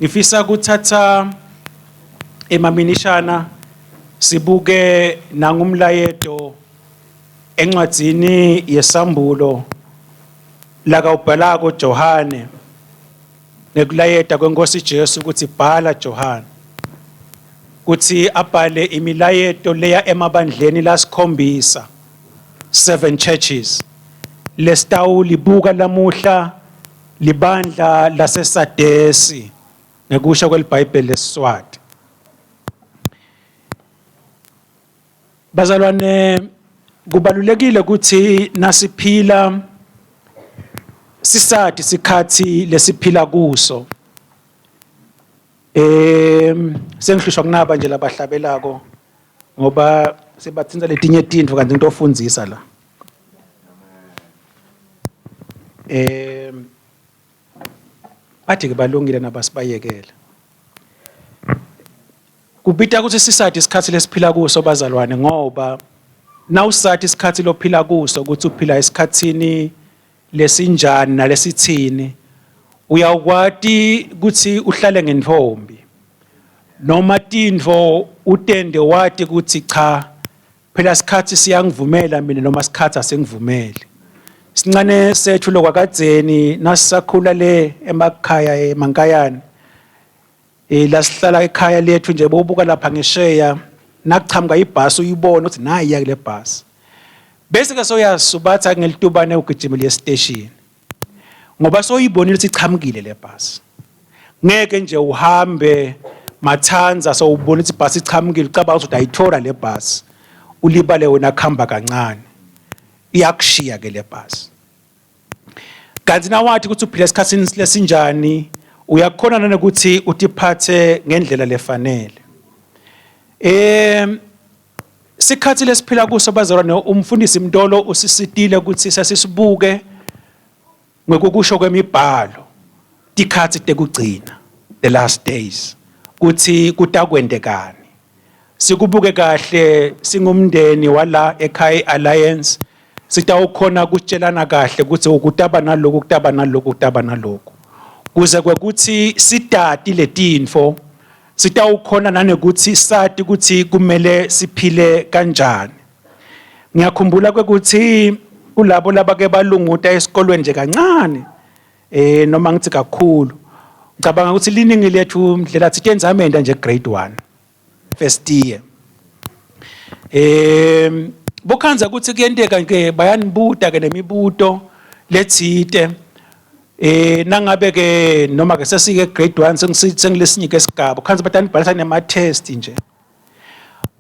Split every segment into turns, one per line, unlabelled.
ngifisa ukuthatha emaminishana sibuke nangumlayeto encwadzini yesambulo laka ubhalako Johane nekulayeta kwenkosi Jesu ukuthi bhala Johane kuthi abhale imilayeto leya emabandleni Lasikhombisa 7 churches lesitawu libuka lamuhla libandla Lase-Sadesi ngekusho kwelibhayibheli leSiswati. Bazalwane, kubalulekile ukuthi nasiphila sisathi sikhathi lesiphila kuso. Sengihlushwa kunaba nje labahlabelako ngoba sebathinta letinye tintfo kanti into ofundzisa la. Bathi ke balungile nabasibayekela. Kubita ukuthi sisathi isikhathi lesiphila kuso bazalwane ngoba nawusathi isikhathi lophila kuso ukuthi uphila esikhathini lesinjani nalesithini uyawukwati ukuthi uhlale ngentombi noma tintfo utende wati ukuthi cha phela isikhathi siyangivumela mina noma isikhathi asingivumeli. Sincane sethu lokwakadzeni nasisakhula le emakhaya emankayana lasihlala ekhaya lethu nje bobuka lapha ngesheya nakuchamuka ibhasi uyibona ukuthi nayi ya kule bhasi bese ke soyasubatha ngelitubane ugijimile estation ngoba soyibonile ukuthi ichamukile le bhasi ngeke nje uhambe mathanza so ubona ukuthi ibhasi ichamukile ucabanga ukuthi ayithola le bhasi ulibale wena khamba kancane iyakushiya ke le bhasi kanti nawathi ukuthi uphila esikhathini lesinjani uyakhona nokuthi utiphathe ngendlela lefanele. Sikhathi lesiphila kuso bazalwane umfundisi Mdolo usisitile ukuthi sasisibuke ngekukusho kwemibhalo tikhathi tekugcina the last days kuthi kutakwendekani sikubuke kahle singumndeni wala ekhaya alliance sitawukhona kutshelana kahle ukuthi ukutaba naloku kutaba naloku kutaba naloku kuze kwekuthi sitati letintfo sitawukhona nanekuthi sati ukuthi kumele siphile kanjani. Ngiyakhumbula kwekuthi kulabo labake balunguta esikolweni nje kancane noma ngithi kakhulu ngicabanga ukuthi liningi lethu ndlela sithi enzamenda nje grade 1 first year bokhanza ukuthi kuyenteka ke bayanibuta ke nemibuto letsite nangabe ke noma ke sesike grade 1 sengilesinye ke sigaba khanza batani bhalisa nema test nje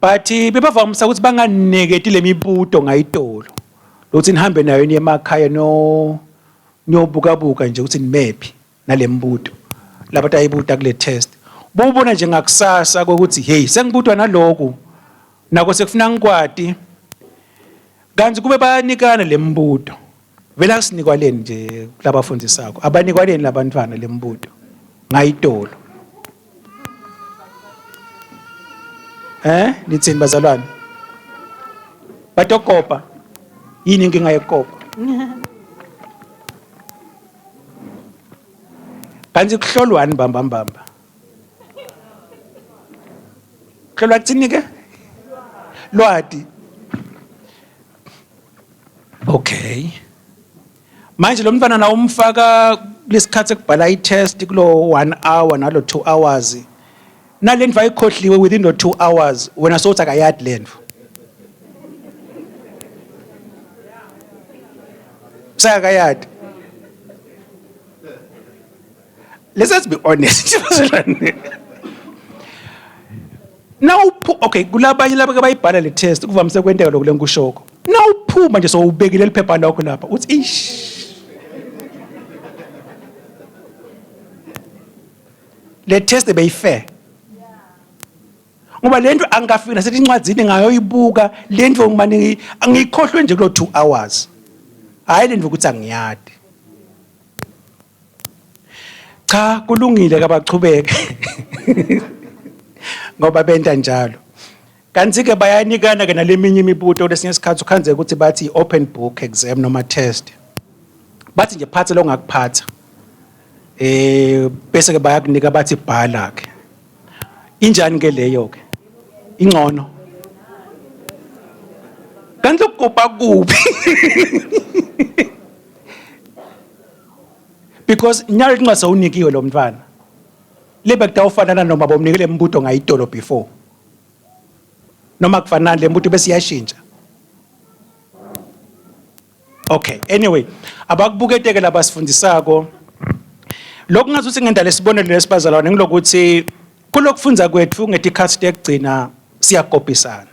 but bebavamisa ukuthi banganiketi lemibuto ngayitolo lokuthi nihambe nayo emakhaya nobuka nje ukuthi nimephi nalembuto lapha tayibuta kule test bobona nje ngakusasa ukuthi hey sengibutwa naloku nako sekufuna ngikwati kanti kube bayanikana lembuto vela sinikwaleni nje labafundisako abanikwaleni labantwana lembuto ngayitolo lithini bazalwane batokopa yini inkinga yekopa kanti kuhlolwani mbamba kuhlolwa kuthini ke lwati okay manje lo mntwana na umfaka lesikhathi ekubhala i-test kulo 1 hour nalo 2 hours nalendva ayikhohliwe within the 2 hours wena sothi akayadi lendva sakayadi let's be honest now okay kulabanye laba bayibhala le test kuvamise kwenteka lokule nkushoko now uphuma nje so ubekile liphepha lakho lapha uthi ish le test beyifair ngoba lento angafika sethi incwadzini ngayo ibuka lento ngimane angikhohlwe nje kulo 2 hours hayi lento ukuthi angiyadi cha kulungile kabachubeke ngoba benta njalo kanti ke bayanikana ke naleminye imibuto lesinye isikhathi ukhanze ukuthi bathi open book exam noma test bathi nje phatha lo ngakuphatha bese ke bayakunika bathi bhala ke. Injani ke leyo ke? Ingcono. Kanti ukukopa kuphi? Because nyalo incwadi sawunikiwe lo mntwana. Libe kutawufana noma bomnikele imbuto ngayitolo before. Noma kufanana le mbuto bese iyashintsha. Okay, anyway, abakubuketeke labasifundisako. Lokhu ngazuthi ngendala isibonelo lesibazalwane ngilokuthi kulokufunza kwethu ngetikhathi tekugcina siyakopisana.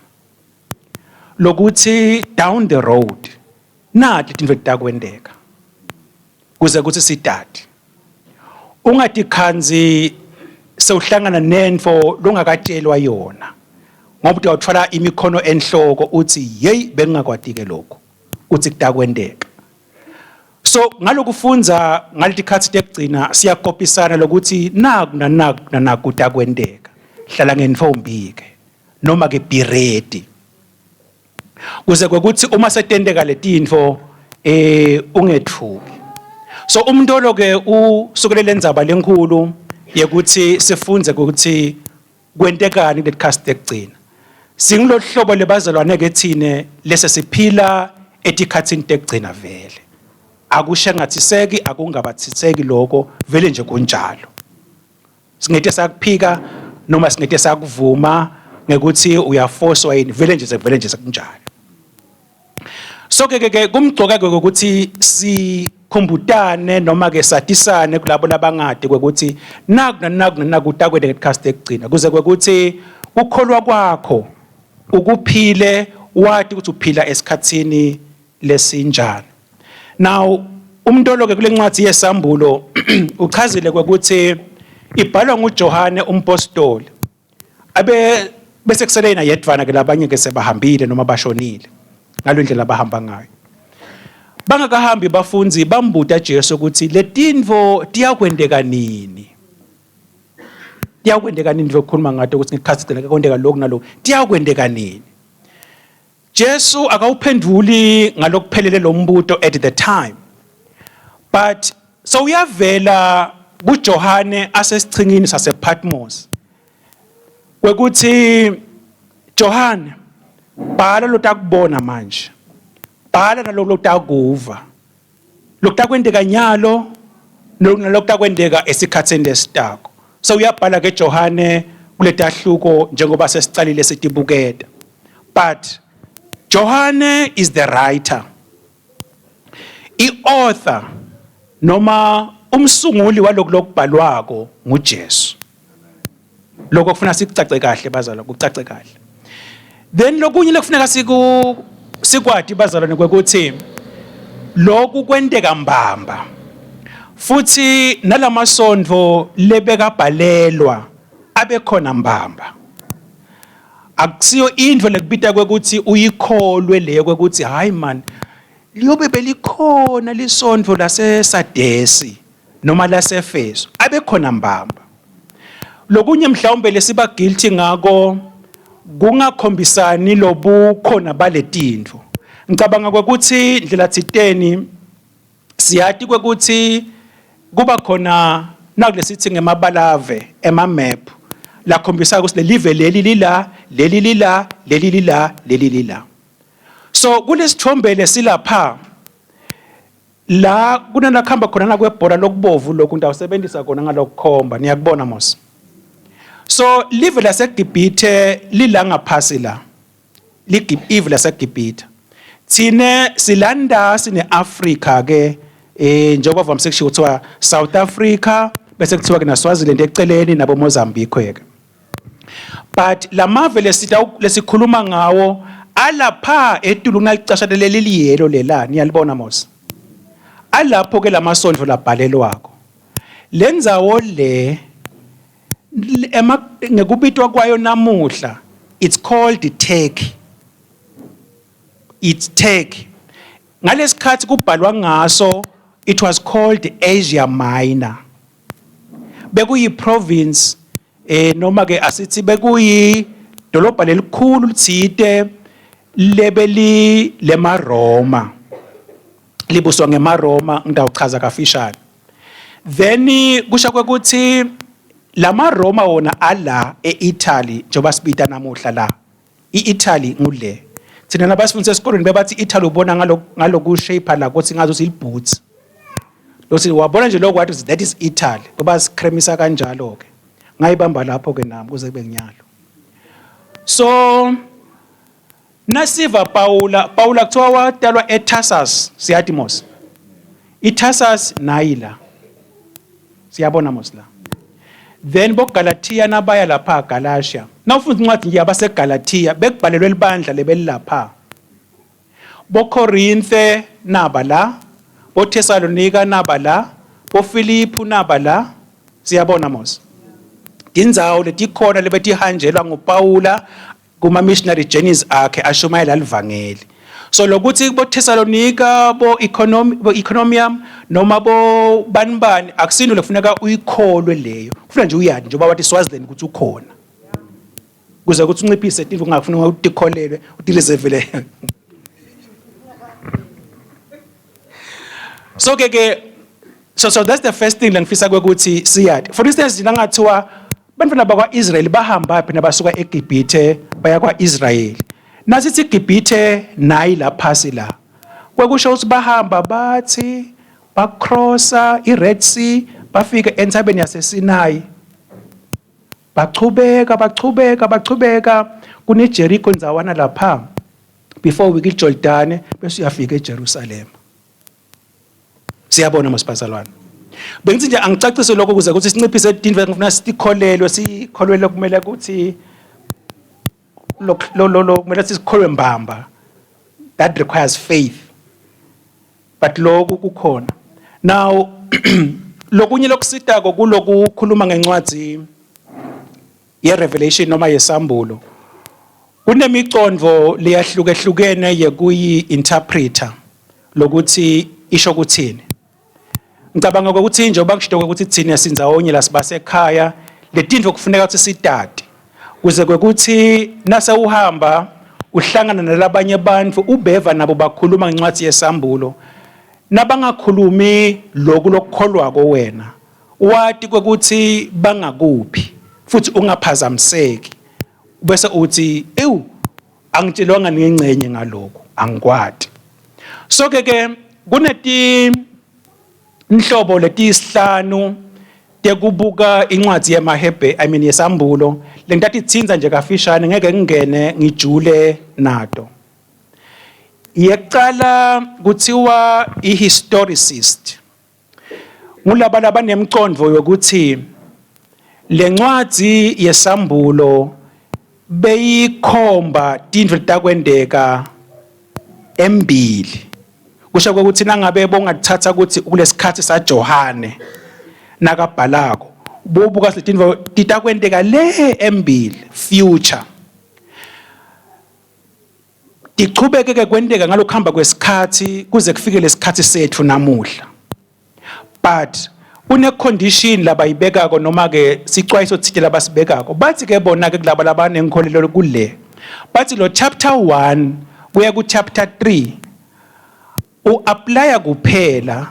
Lokuthi down the road nathi into etakwendeka. Kuze kuthi sidade. Ungathi khanzi sewuhlangana nento longakatshelwa yona. Ngoba utawuthwala imikhono enhloko uthi hey bengingakwatike lokho. Uthi kutakwendeka. So ngalokufunza ngaletikhathi tekugcina siyakopisana lokuthi naku kutakwendeka. Hlala ngentombi ke noma ke be ready. Kuze kwekuthi uma setendeka letinto ungethuki. So umuntu lo ke usukelele ndzaba lenkulu yekuthi sifunze ukuthi kwentekani letikhathi tekugcina. Singilo hlobo lebazalwane ke thine lese siphila etikhathini tekugcina vele. Akusho ngathiseki akungabathiseki lokho vele nje kunjalo. Singete sakuphika noma singete sakuvuma ngekuthi uyaforcewa yini vele nje sekunjalo. So ke kumgcoka ke ukuthi sikhumbutane noma ke satisane kulabo labangade kwekuthi naku takwende ngetikhathi tekugcina kuze kwekuthi ukukholwa kwakho ukuphile wathi ukuthi uphila esikhathini lesinjani. Now umuntu lo ke kule ncwadi yesambulo uchazile kwekuthi ibhalwa nguJohane umpostoli bese kuselena yedwana ke labanye ke sebahambile noma bashonile ngalendlela abahamba ngayo. Bangakahambi bafunzi bambuta Jesu ukuthi letinvo tiyakwendeka nini? Tiyakwendeka nini lokukhuluma ngathi ukuthi ngikhathi kwendeka lokho nalokho tiyakwendeka nini? Jesu akawuphenduli ngalokuphelele lo mbuto at the time. But so uyavela kuJohane asesichingini sasePatmos. Kwekuthi Johane bhala lotakubona manje. Bhala nalokutakuva. Lokutakwendeka nyalo nalokukwendeka esikhatsini lesitako. So uyabhala ke Johane kuletahluko njengoba sesicalile sitibuketa. But Johane is the writer. I-author noma umsunguli walokubhalwako nguJesu. Lokho kufuna sikucace kahle bazalwa kucace kahle. Then lokunye lekufuneka sikwati bazalwane kwekuthi lokhu kwendeka mbamba. Futhi nalamasondvo lebekabhalelwa abekhona mbamba. Akusiyo indvo lekubita kwekuthi uyikholwe leyo kwekuthi hayi man liyobe belikhona lisondvo lase-Sadesi noma lase-Efeso abekhona mbamba. Lokunye mhlawumbe lesiba guilty ngako kungakhombisani lobukhona baletindvo. Ngicabanga kwekuthi ndlela thiteni siyati kwekuthi kuba khona nakulesithi ngemabalave emamap la khombisa ukuthi lelive leli lila. So kulesithombe lesilapha la kunanakhamba khona na kwebhola lokubomvu lokhu ndawusebenzisa khona ngalokukhomba niyakubona mos. So live laseGibhithe lilangaphasi la. Live laseGibhithe. Thine silanda sine Africa ke njengoba vamise kusho kuthiwa South Africa bese kuthiwa ke naSwaziland eceleni nabo Mozambique ke. But la mave lesikhuluma ngawo alapha etulu kunalicasha leli yelo lela niyalibona mos. Alapho ke lamasondvo labhalelwako. Lenzawo le ngekubitwa kwayo namuhla it's called Turkey. It's Turkey. Ngalesikhathi kubhalwa ngaso it was called Asia Minor. Bekuyi province noma ke asithi bekuyi dolobha lelikhulu litsite lebeli lemaRoma. Libuswa ngemaRoma ngidawuchaza kafishane. then kusho ukuthi lama Roma wona ala eItaly njoba sibita namuhla la iItaly ngule thina nabasifundisa esikolweni bebathi iItaly ubona ngaloku shape la ukuthi ngazo siliboots lothi wabona nje lokho wathi that is Italy ngoba sikremisa kanjalo ke ngayibamba lapho ke nami kuze kube nginyalo so nasiva Paula kuthiwa wadalwa eTarsus siyathi mos iTarsus nayila siyabona mos la then boGalatia nabaya lapha Galatia nawufunda incwadi nje abase Galatia bekubhalelwe libandla lebelapha boKorinthe naba la boThesalonika naba la boFiliphi naba la siyabona mos indzawo letikhona lebetihanjelwa nguPaula kuma missionary journeys akhe ashumayela livangeli so lokuthi boThesalonika bo-economium noma bo banibani akusinto lefuneka uyikholwe leyo kufuna nje uyazi njengoba wathi Swaziland ukuthi ukhona kuze ukuthi unciphise into ungafuna utikholelwe utireservele so so that's the first thing lengifisa ukuthi siyathi for instance ngingathiwa bantwana bakwa-Israyeli bahamba phi nabasuka eGibhithe baya kwa-Israyeli nasithi iGibhithe nayi la phasi la kwekusho ukuthi bahamba bathi bacrossa iRed Sea bafika entabeni yaseSinayi bachubeka kuneJericho nzawana lapha before we iJordani bese uyafika eJerusalem siyabona masiphasalwana bengithi nje angicacise lokho kuze ukuthi sinciphise idinve ngifuna sikholelwe kumele ukuthi lo kumele sikholwe mbamba that requires faith but lokho kukhona now lokunye lokusitako kuloku khuluma ngencwadi yeRevelation noma yesambulo kunemicondvo leyahlukehlukene yekuyi-interpreter lokuthi isho kuthini ngicabanga ukuthi njengoba ngisho ukuthi thina sindzawonye la sibasekhaya letindvo kufuneka ukuthi sidade kuze kwekuthi nase uhamba uhlangana nalabanye abantu ubeva nabo bakhuluma ngencwadi yesambulo nabangakhulumi lokhu lokukholwa kowena wathi kwekuthi bangakuphi futhi ungaphazamiseki bese uthi angitshelwanga ngengcenye ngalokho angikwati so ke kuneti inhlobo letisihlanu tekubuka incwadi yemahebe yesambulo lengathi itsinza nje kafishane ngeke ngingene ngijule nato yekucala kuthiwa ihistoricist ngulaba labanemicondvo yokuthi lencwadi yesambulo beyikhomba tindlu takwendeka embili kusho ukuthi nangabe bongathatha ukuthi kulesikhathi saJohane nakabhalako bobuka silitindvo titakwendeka le embili future tichubeke kwendeka ngalokuhamba kwesikhathi kuze kufike lesikhathi sethu namuhla but une condition labayibekako noma ke sicwayiso thile labasibekako bathi ke bona ke kulaba labanengikholelo kule bathi lo chapter 1 kuya ku chapter 3 uapply kuphela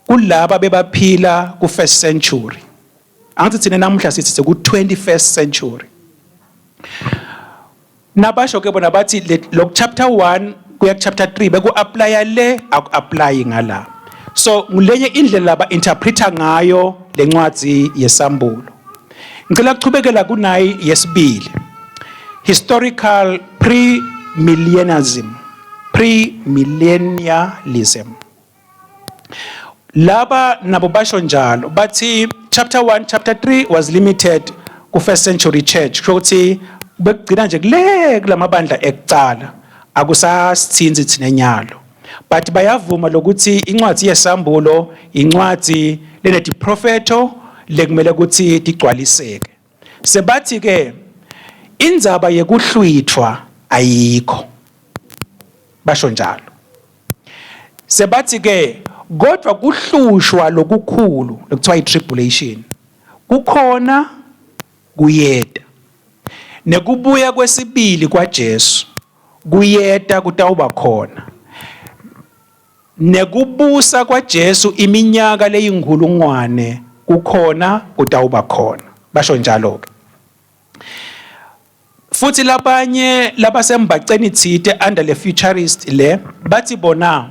kulaba bebaphila ku first century angithi thina namuhla sithi ku 21st century nabasho ke bona bathi lo chapter 1 kuya chapter 3 beku apply le aku apply ngala so ngulenye indlela laba interpreter ngayo lencwadi yesambulo ngicela kuchubekela kunayi yesibili historical premillennialism laba nabo basho njalo bathi chapter 1 chapter 3 was limited ku first century church ukuthi bekugcina nje kulamabandla ekucala akusasithinzi thina nyalo but bayavuma lokuthi incwadi yesambulo incwadi leneti propheto lekumele ukuthi tigcwaliseke sebathi ke indzaba yekuhlwithwa ayikho basho njalo sebathi ke kodwa kuhlushwa lokukhulu lokuthiwa i-tribulation kukhona kuyeda nekubuya kwesibili kwaJesu kuyeda kutawuba khona nekubusa kwaJesu iminyaka leyinkulungwane kukhona utawuba khona basho njalo ke futhi labanye labasembaceni thite under le futurist le bathi bona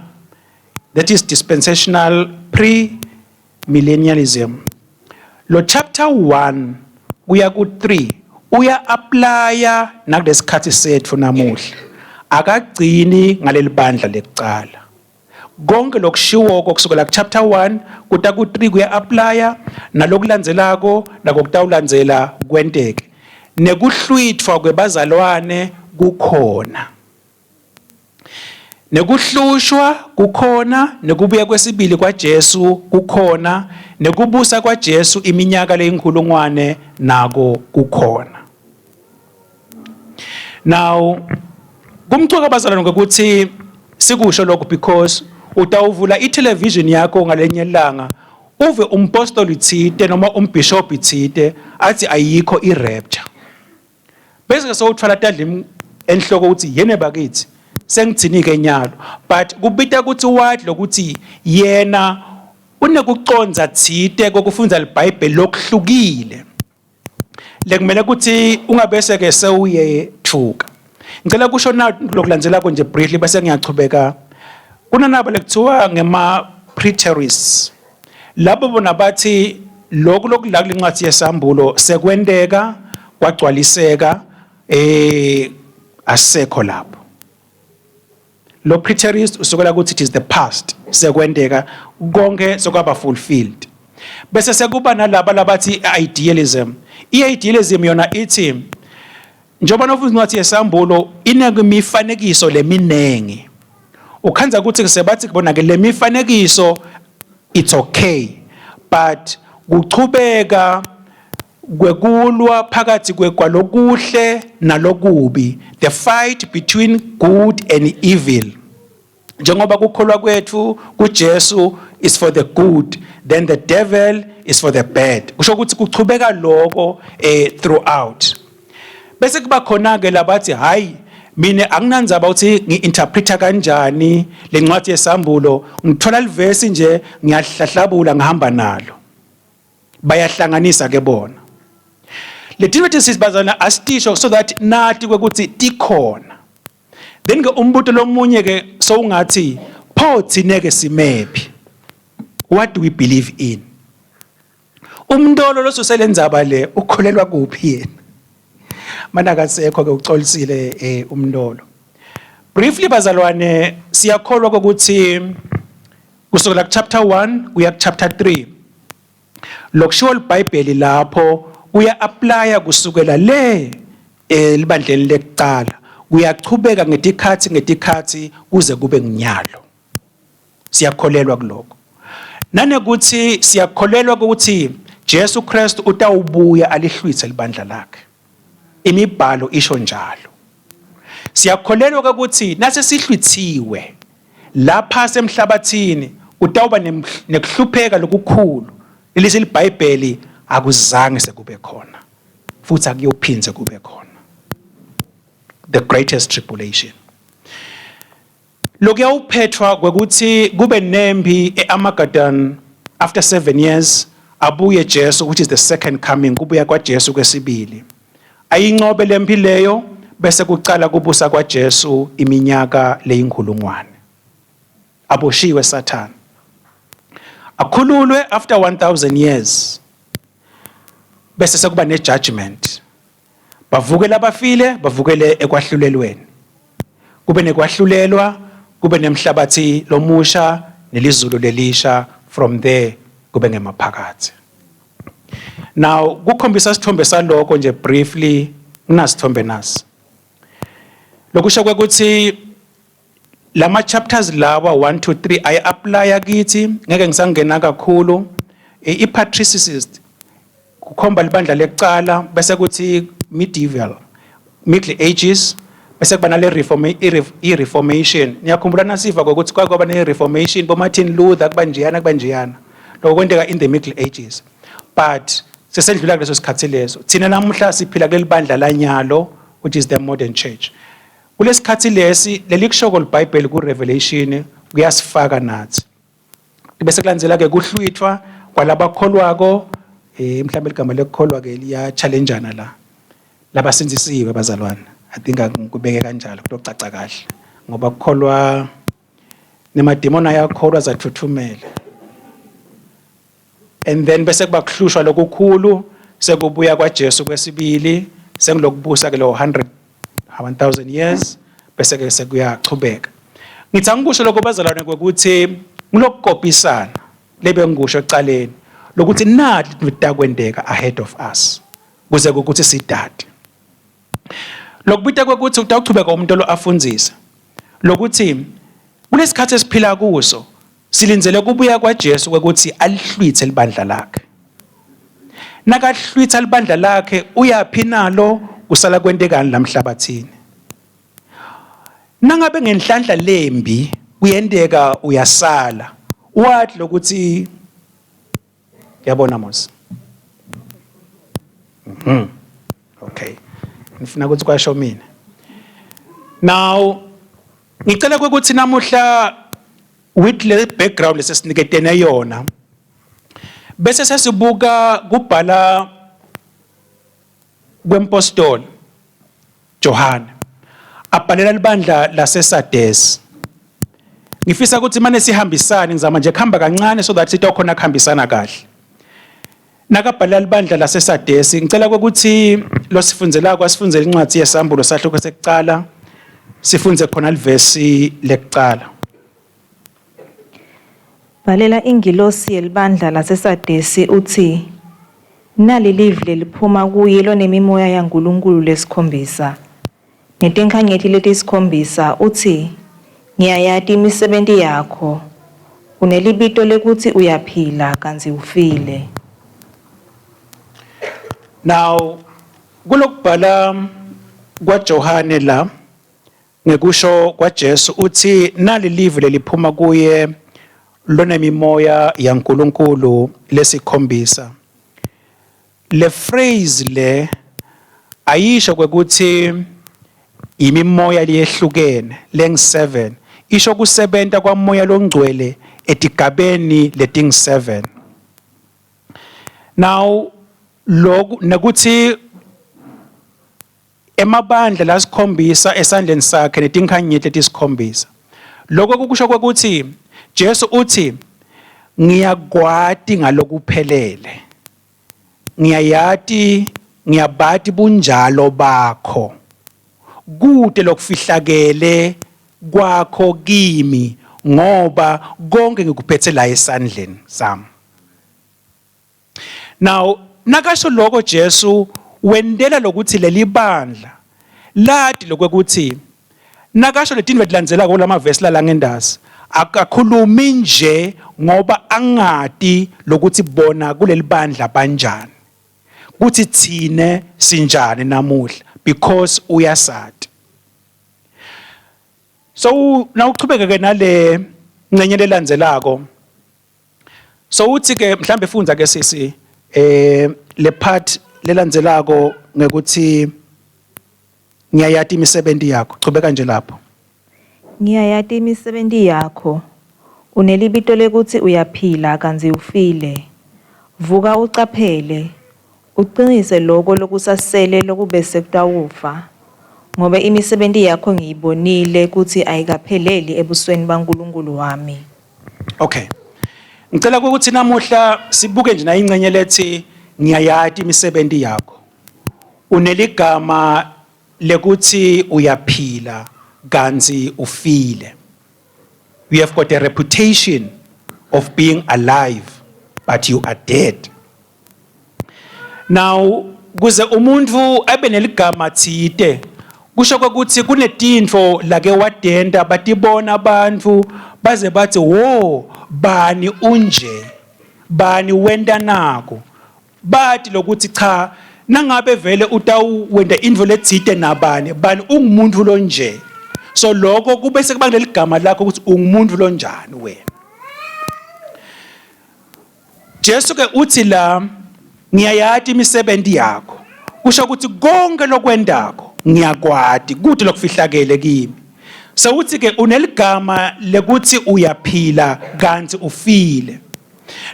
that is dispensational pre-millennialism lo chapter 1 kuya ku 3 uya applya nakulesikhathi sethu namuhla akagcini ngaleli bandla lekucala konke lokushiwo kusukela ku chapter 1 kuta ku 3 kuya applya nalokulandzelako nakokutawulandzela kwenteke nekuhlwitfwa kwebazalwane kukhona nekuhlushwa kukhona nekubuya kwesibili kwaJesu kukhona nekubusa kwaJesu iminyaka leyinkulungwane nako kukhona. Now kumthoka bazalwane ukuthi sikusho lokho because utawuvula itelevision yakho ngalenye ilanga uve umpostoli thite noma umbishop thite athi ayikho irapture bese sewuthwala tadla enhloko ukuthi yene bakithi sengithinike enyalo but kubita ukuthi wadlo ukuthi yena unekuconza thite kokufunda iBhayibheli lokuhlukile lekumele ukuthi ungabese ke sewuye thuka ngicela kusho na lokulandzela konje briefly bese ngiyachubeka kunanabo lekuthiwa ngema preterists labo bona bathi lokhu lokudla kulincwadi yesambulo sekwendeka kwagcwaliseka asekho lapho lo preterist usukela ukuthi it is the past sekwendeka konke sokwaba fulfilled bese sekuba nalabo labathi idealism idealism yona ithi njengoba nofunda incwadi yesambulo inemifanekiso leminengi ukhanza ukuthi sebathi kubona ke lemifanekiso it's okay but kuchubeka kwekulwa phakathi kwalokuhle nalokubi the fight between good and evil njengoba kukholwa kwethu kuJesu is for the good then the devil is for the bad kusho ukuthi kuchubeka lokho throughout bese kuba khona ke labathi hayi mina anginandzaba ukuthi ngiinterpreta kanjani lencwadi yesambulo ngithola livesi nje ngiyahlahlabula ngihamba nalo bayahlanganisa ke bona letinto sisibazana astisho so that nathi kwekuthi tikhona then ke umbuto lomunye ke so ungathi pho thineke simephi what do we believe in umntolo losuselendzaba le ukholelwa kuphi yena mana kasekho ke ucolisile umntolo briefly bazalwane siyakholwa ukuthi kusukela ku chapter 1 kuya ku chapter 3 lokushiwo iBhayibheli lapho kuya applya kusukela le libandleni lekuqala kuyachubeka ngetikhathi kuze kube nginyalo siyakholelwa kuloko nanekuthi siyakholelwa ukuthi Jesu Kristu utawubuya alihlwithe libandla lakhe imibhalo isho njalo siyakholelwa ukuthi nase sihlwithiwe lapha semhlabathini utawuba nekuhlupheka lokukhulu lelise iBhayibheli akuzange sekube khona futhi akuyophindze kube khona the greatest tribulation lokuyawuphethwa kwekuthi kube nempi eArmageddon after 7 years abuye Jesu which is the second coming kubuya kwaJesu kwesibili ayincobe lempi leyo bese kucala kubusa kwaJesu iminyaka leyinkulungwane aboshiwe Satan akhululwe after 1000 years bese sekuba nejudgment bavukela abafile bavukele ekwahlulelweni kube nekwahlulelwa kube nemhlabathi lomusha nelizulu lelisha from there kube ngemaphakathi now kukhombisa isithombe saloko nje briefly nginasithombe nasi lokusho kwekuthi lama chapters lawa 1 to 3 ay applya kithi ngeke ngisangena kakhulu ipatricist kukhomba libandla lekucala bese kuthi medieval middle ages bese kuba nale reformation niyakhumbula nasiva ukuthi kwaba ne reformation bo Martin Luther kubanjiyana lokho kwenteka in the middle ages but sesendlula kuleso sikhathi leso thina namuhla siphila kulibandla lanyalo which is the modern church kulesikhathi lesi lelikushoko iBhayibheli ku Revelation kuyasifaka nathi. Bese kulandzela ke kuhlwithwa kwalabakholwako mhlawumbe igama lekholwa ke liya challengeana la. Labasinzisiwe bazalwane. I think akubeke kanjalo kutocaca kahle. Ngoba kukholwa nemademona yakholwa zathuthumela. And then bese kuba kuhlushwa lokukhulu sekubuya kwaJesu kwesibili sengilokubusa ke lo 1000 years bese ke sekuyachubeka. Ngithi angikusho lokho bazalwane ukuthi ngilokukophisana lebe ngisho ecaleni lokuthi nathi kutakwendeka ahead of us kuze ukuthi sidade. Lokubita kwekuthi utawuchubeka umuntu lo afundzisa lokuthi kulesikhathi esiphila kuso silindzele kubuya kwaJesu ukuthi alihlwithe libandla lakhe. Nakahlwitha libandla lakhe uyaphi nalo kusala kwentekani lamhlabathini. Nangabe ngenhlanhla lembi kuyendeka uyasala. Wathi lokuthi yabona mos. Okay. Ngifuna ukuthi kwasho mina. Now ngicela ukuthi namuhla with le background lesesiniketene yona bese sesibuka kubhala kwempostoli Johane abhalela libandla Lase-Sadesi. Ngifisa ukuthi manje sihambisane ngizama nje khamba kancane so that sitokhona kuhambisana kahle. Nakabhalela libandla Lase-Sadesi ngicela ukuthi lo sifundzela kwasifundzela incwadi yesambulo sahluko sekucala sifunze khona livesi lekucala.
Bhalela ingilosi yelibandla Lase-Sadesi uthi nali livle liphuma kuye lonemimoya yaNkulunkulu Lasikhombisa. Netinkhanyeti letisikhombisa uthi ngiyayati imisebenzi yakho unelibito lekuthi uyaphila kanti ufile.
Now kulokubhala kwaJohane la ngekusho kwaJesu uthi nali livle liphuma kuye lonemimoya yaNkulunkulu Lasikhombisa. Le phrase le ayisho kwekuthi imimoya liyehlukene leng7 isho kusebenta kwamoya longcwele etigabeni leting7. Now lokhu nakuthi emabandla Lasikhombisa esandleni sakhe netinkhanyeti letisikhombisa. Lokho kusho kwekuthi Jesu uthi ngiyakwati ngalokuphelele. Ngiyabati bunjalo bakho. Kude lokufihlakele kwakho kimi ngoba konke ngikuphethe la esandleni sami. Now nakasho lokho Jesu wendela lokuthi leli bandla lati lokuthi nakasho letinto letilandzela kulama verse la ngendazi akakhulumi nje ngoba angati lokuthi bona kuleli bandla banjani kuthi thine sinjani namuhla because uyasati. So nawuchubeka ke nale ncenye lelandzelako so uthi ke mhlambe fundza ke sisi le part lelandzelako ngekuthi ngiyayati imisebenzi yakho chubeka nje lapho.
Ngiyayati imisebenzi yakho unelibito lekuthi uyaphila kanti ufile. Vuka ucaphele uqinise lokho lokusasele lokubese kutawufa ngoba imisebenzi yakho ngiyibonile ukuthi ayikapheleli ebusweni baNkulunkulu wami.
Okay. Ngicela ukuthi namuhla sibuke nje na ingcenye lethi ngiyayati imisebenzi yakho. Uneligama lekuthi uyaphila kanti ufile. You have got a reputation of being alive but you are dead. Now kuze umuntu abe neligama thide kusho ukuthi kunetinto lake wadenda batibona abantu baze bathi wo bani unje bani wenda nako bathi lokuthi cha nangabe vele utawuwenda into lethide nabani bani ungumuntu lonje. So lokho kube sekubangela igama lakho ukuthi ungumuntu lonjani wena. Jesu ke uthi la ngiyayati imisebenzi yakho kusho ukuthi konke lokwendako ngiyakwati kude lokufihlakele kimi. sewuthi ke uneligama lekuthi uyaphila kanti ufile.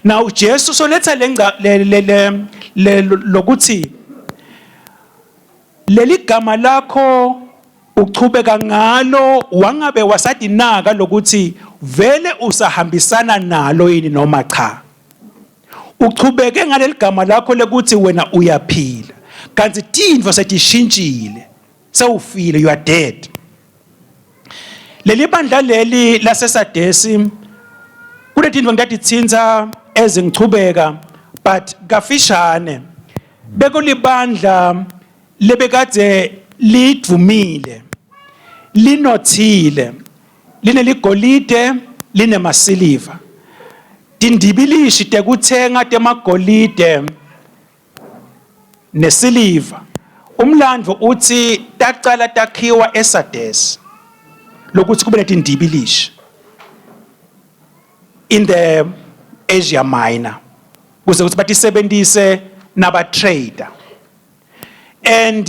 Now Jesu soletha lokuthi leli gama lakho uchubeka ngalo wangabe wasadinaka lokuthi vele usahambisana nalo yini noma cha. Uchubeke ngaleli gama lakho lekuthi wena uyaphila kanti tintfo setishintshile sewufile, you are dead. Leli bandla leli Lase-Sadesi kunetintfo ngitatitsinza ezingichubeka but kafishane bekulibandla lebekade lidvumile linothile lineligolide linemasiliva tindibilishi tekuthenga temagolide nesiliva. Umlandvo uthi tacala takhiwa eSadesi lokuthi kube netindibilishi in the Asia Minor kuze ukuthi batisebentise naba-trader. And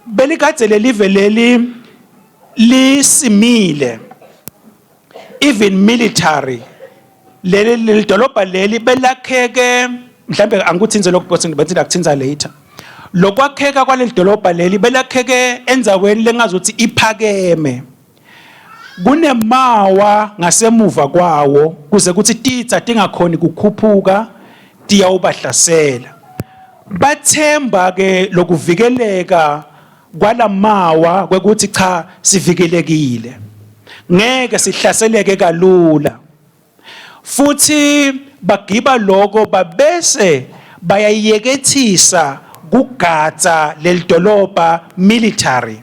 belikadze lelive leli lisimile even military leli dolobha leli belakheke mhlambe angikuthinze lokho because ngibathi akuthinza later. Lokwakheka kwaleli dolobha leli belakheke enzaweni lengazuthi iphakeme kunemawa ngasemuva kwawo kuze kuthi titsa tingakhoni kukhuphuka tiyawubahlasela. Bathemba ke lokuvikeleka kwalamawa kwekuthi cha sivikelekile ngeke sihlaseleke kalula futhi bagiba lokho babese bayayekethisa kugadza lelidolobha military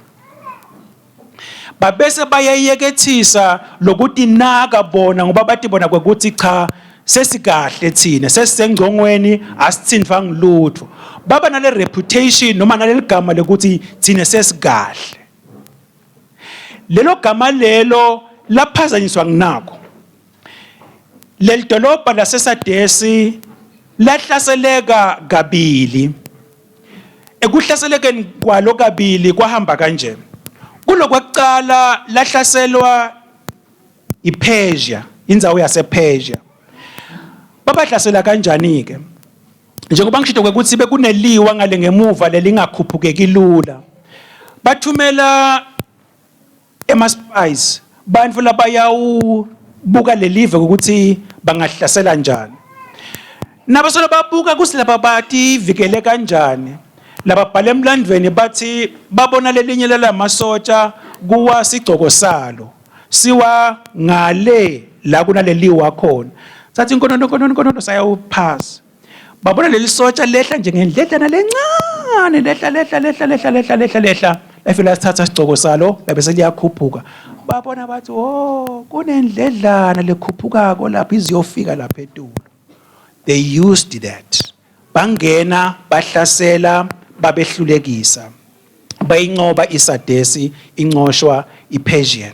babese bayayekethisa lokuthi naka bona ngoba bathi bona kwekuthi cha sesikahle thina sesisengcongweni asithinfa ngilutho baba nale reputation noma nale ligama lekuthi thina sesikahle. Lelo gama lelo laphazanyiswa nginakho leli dolobha Lase-Sadesi lahlaseleka kabili. Ekuhlaselekeni kwalo kabili kwahamba kanje. Kulokuqala lahlaselwa iPersia, indzawo yasePersia. Babahlasela kanjani ke? Njengoba ngisho ukuthi bekuneliwa ngale ngemuva lelingakhuphukeki lula. Bathumela ema-spies, bantfu labayawubuka lelive ukuthi bangahlasela njani. Nabasolo babuka kusi laba bathi vikele kanjani. Laba bhala emlandweni bathi babona lelinye lamasotsha kuwa sigcoko salo. Siwa ngale la kunaleliwa khona. Sathi inkonono sayawuphasa. Babona leli sotsha lehla njengendledlana lencane lehla efela sithatha sigcoko salo bese liyakhuphuka. Babona bathi oh kunendledlana lekhuphukako lapha iziyofika lapha etulo. They used that. Bangena bahlasela babehlulekisa. Bayinqoba iSadesi incoshwa iPersian.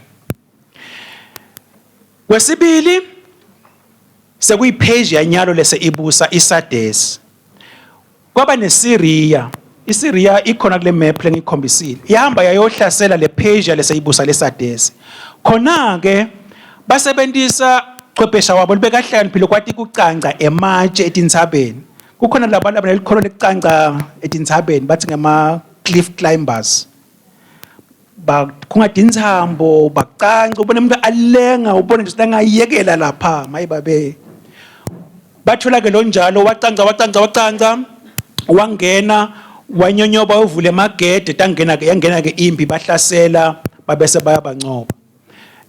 Kwesibili sekuyiPersia nyalo lese ibusa iSadesi. Kwaba neSyria. iSyria ikhona kule map lengikhombisile. Ihamba yayohlasela lePersia lese ibusa leSadesi. Khona ke basebenzisa chwephesha wabo libekahlakaniphile kwathi kucanca ematshe etintshabeni. Kukhona labantu abanelikhono lekucanca etintshabeni bathi ngama cliff climbers. Kungadinsambo bacanca ubone umuntu alenga ubone nje singayiyekela lapha mayibabe. Bathola ke lo njalo wacanca wangena wanyonyoba uvule amagede yangena ke impi bahlasela babese bayabancoba.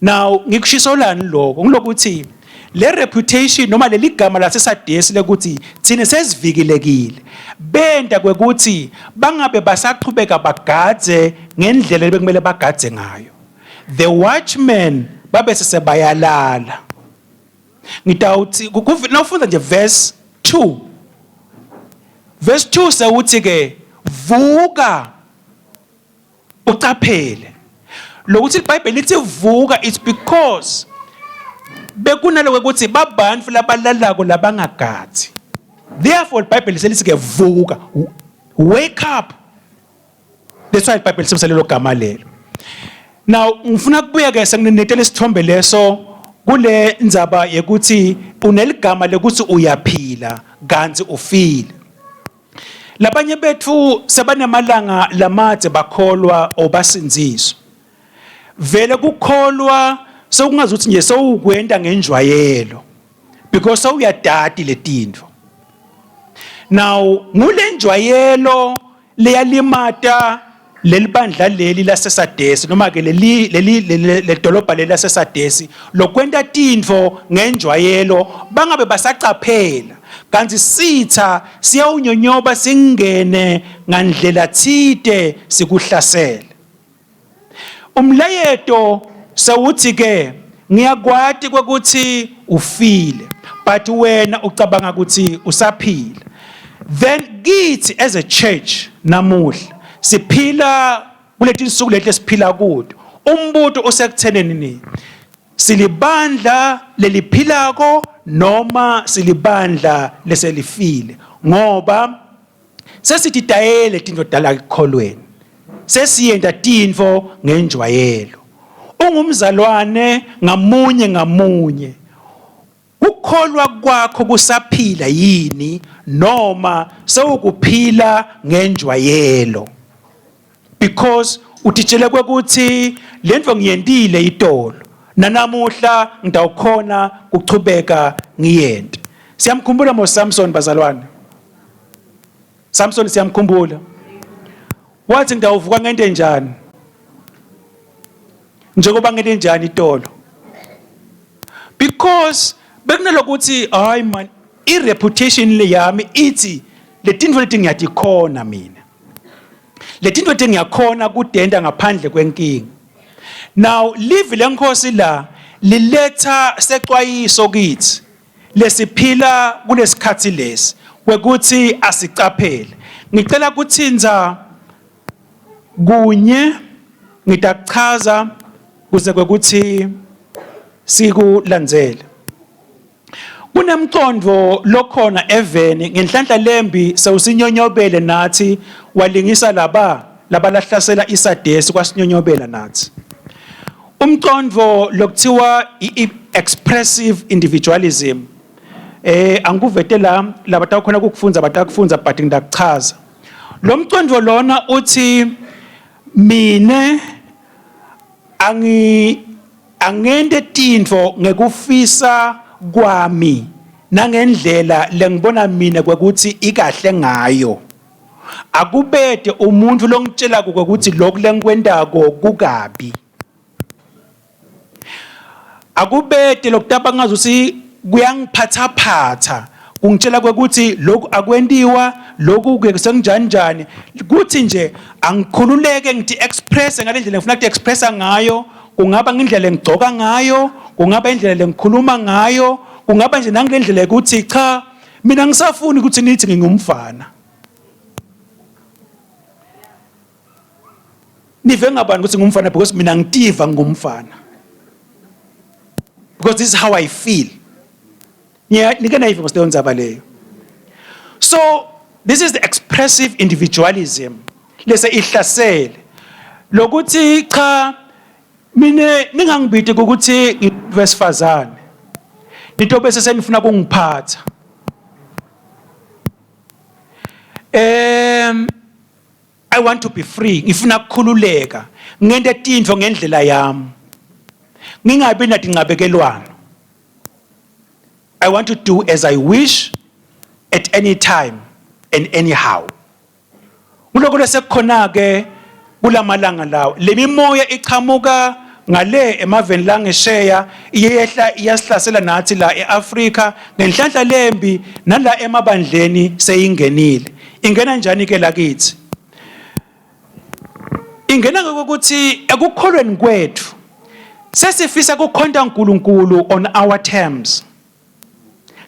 Now ngikushisolani lokho ngilokuthi le reputation noma leli gama Lase-Sadesi lekuthi thina sesivikelekile benda kwekuthi bangabe basaqhubeka bagadze ngendlela bekumele bagadze ngayo. The watchmen babese sebayalala. Ngitawuthi nawufunda nje verse 2. Verse 2 sewuthi ke vuka ucaphele. Lokuthi iBhayibheli lithi vuka it's because bekunalo ukuthi babantfu labalalako labangagathi. Therefore iBhayibheli selithi ke vuka, wake up. That's why iBhayibheli lisebenzisa lelo gama lelo. Now ngifuna kubuye ke senginetela isithombe leso kule ndzaba yekuthi uneligama lekuthi uyaphila kanti ufile. Labanye bethu sebanemalanga lamadze bakholwa obasinziswa. Vele kukholwa sokungazuthi nje sowukwenda ngenjwayelo because sowuyadati letintfo. Now ngule njwayelo leyalimata lelibandla leli Lase-Sadesi noma ke le dolobha leli Lase-Sadesi lokwenta tintfo ngenjwayelo bangabe basacaphela kanti sitha siyawunyonyoba singene ngandlela thide sikuhlasela. Umlayeto sawuthi ke ngiyakwati ukuthi ufile but wena ucabanga ukuthi usaphila. Then kithi as a church namuhla siphila kuleti nsuku leti siphila kudo. Umbuto usekutheneni ni silibandla leliphilako noma silibandla leselifile ngoba sesitidayele tintfo dala ekukholweni sesiyenda tintfo ngenjwayelo. Ungumzalwane ngamunye ukukholwa kwakho kusaphila yini noma sewukuphila ngenjwayelo because utitshele kwekuthi lento ngiyendile itolo nanamuhla ngidawukhona kuchubeka ngiyente. Siyamkhumbula mo Samson bazalwane. Samson siyamkhumbula. Wathi ngidawuvuka ngente njani? Njengoba ngente njani itolo. Because bekunalokuthi hayi man ireputation le yami ithi letintfo leti ngiyatikhona mina. Letintfo leti ngiyakhona kudenda ngaphandle kwenkinga. Now live lenkosi la liletha sexwayiso kithi lesiphila kulesikhathi lesi kwekuthi asicaphele. Ngicela kuthinza kunye ngitachaza kuze kwekuthi sikulandzele. Kunemcondvo lokhona eveni ngenhlanhla lembi sewusinyonyobele nathi walingisa laba lahlasela isadesi kwasinyonyobela nathi. Umcondvo lokuthiwa expressive individualism angikuvete la labatawukhona kukufunza batakufunza but ngidakuchaza. Lo mcondvo lona uthi mine angende tintfo ngekufisa kwami nangendlela lengibona mina kwekuthi ikahle ngayo. Akubete umuntu longitshela ukuthi lokhu lengikwendako kukabi. Akubete lokutaba ngazuthi kuyangiphathaphatha kungitshela kwekuthi lokhu akwendiwa lokhu kusenjani kuthi nje angikhululeke ngithi express ngalendlela ngifuna ukuthi expressa ngayo. Kungaba ngendlela engigcoka ngayo, kungaba indlela engikhuluma ngayo, kungaba nje nangendlela ukuthi cha mina ngisafuni ukuthi nithi ngingumfana. Nive ngabani ukuthi ngumfana because mina ngitiva ngumfana. Because this is how I feel. Nike naive ngosiyonzaba leyo. So this is the expressive individualism lese ihlasele lokuthi cha mine ningangibiti ukuthi ngivesifazane nito bese senifuna kungiphatha I want to be free ngifuna ukukhululeka ngente tintfo ngendlela yami ngingabi nathi ngabekelwana. I want to do as I wish at any time and anyhow. Kuloko lesekukhona ke kulamalanga lawo lemimoya ichamuka ngale emaveni la ngesheya iyehla iyasihlasela nathi la eAfrika ngenhlanhla lembi nala emabandleni seyingenile. Ingena njani ke lakithi? Ingena ngokuthi ekukholweni kwethu sesifisa ukukhonta uNkulunkulu on our terms.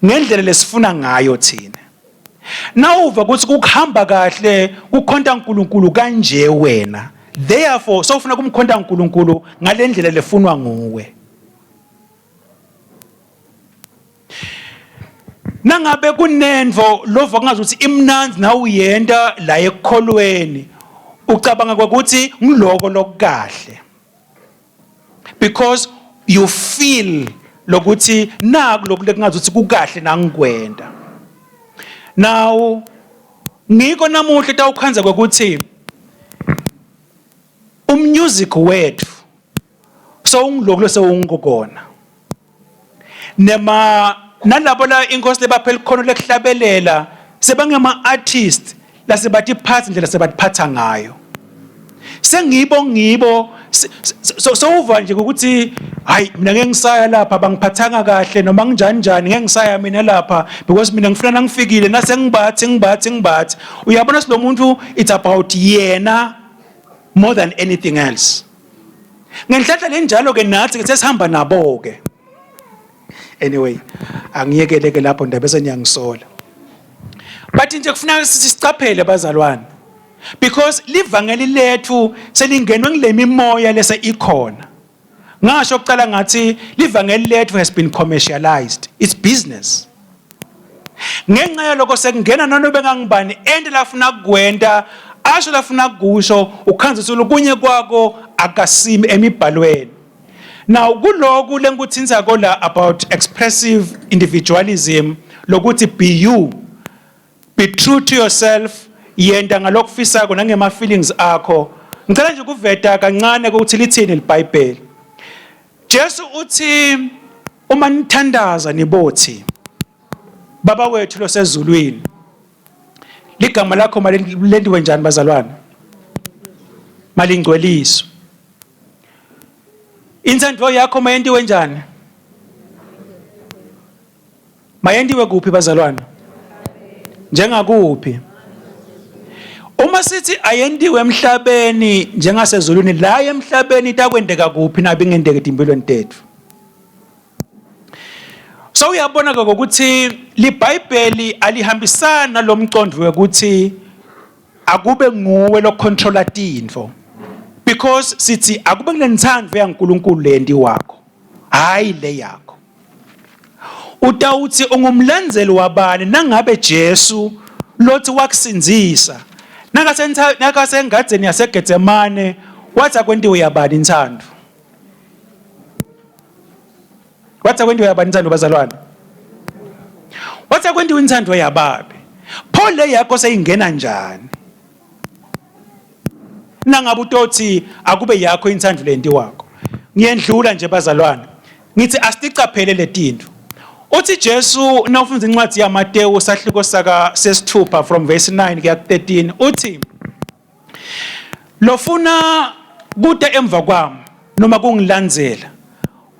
Ngendlela lesifuna ngayo thina. Nawuva ukuthi kukhamba kahle kukhonta uNkulunkulu kanje wena. Therefore so ufuna kumkhonta uNkulunkulu ngalendlela lefunwa nguwe. Nangabe kunenvo lova ngazuthi imnanzi na uyenda la ekukholweni ucabanga ukuthi ngiloko lokukahle. because you feel lokuthi naku lokhu lekungazuthi kukahle nangikwenda. Now ngiko namuhla tawukhanza kwekuthi music wethu so ungilokho sewungikona nema nalabo la inkosi lebaphela khona lekuhlabelela sebangema artist lasebathi phansi indlela sebatiphatha ngayo sengibo so uva nje ukuthi hayi mina ngeke ngisaya lapha bangiphathanga kahle noma nginjani ngeke ngisaya mina lapha because mina ngifuna nangifikile nase ngibathi uyabona silo muntu it's about yena more than anything else ngenhlanhla lenjalo ke nathi ke sesihamba nabo ke anyway angiyekeleke lapho ndaba bese ngiyangisola but nje kufuneka sicaphele bazalwane because livangeli lethu selingenwe ngilemi moya lese ikhona ngasho ukucala ngathi livangeli lethu has been commercialized, it's business. Ngenxa yaloko sekungena nanobe ngangibani ende lafuna kukwenda asho lafuna kusho ukhanzisa lokunye kwako akasimi emibhalweni. Now kuloku lenkuthinza kola about expressive individualism lokuthi be you, be true to yourself, yenda ngalokufisako nangema feelings akho. Ngicela nje kuveta kancane ukuthi lithini iBhayibheli. Jesu uthi uma nithandaza nibothi Baba wethu losezulwini. Ligama lakho malendiwe njani bazalwane? Malingcweliswe. Inthando yakho mayendiwe njani? Mayendiwe kuphi bazalwane? Njengakuphi? Uma sithi ayendiwe emhlabeni njengasezulwini la emhlabeni itakwendeka kuphi nabi ngendeke impilweni tethu. So uyabona ukuthi liBhayibheli alihambisana lomqondo wekuthi akube nguwe lo controller tinfo. Because sithi akube kulenthando yaNkulunkulu lendi wakho. Hayi le yakho. Utawuthi ungumlandzeli wabani nangabe Jesu lothi wakusinzisa. Nakasengadeni yaseGetsemane wathi akwendiwe yabani inthando. Wathi akwendiwe yabani inthando bazalwane? Wathi akwendiwe inthando yababe. Pho le yakho seyingena njani? Nangabe utothi akube yakho inthando lendi wakho. Ngiyendlula nje bazalwane. Ngithi asicaphele letinto. Uthi Jesu nawufunza incwadi yaMateyu sahluko saka 6 from verse 9 kuya 13 uthi lofuna kude emva kwami noma kungilandzela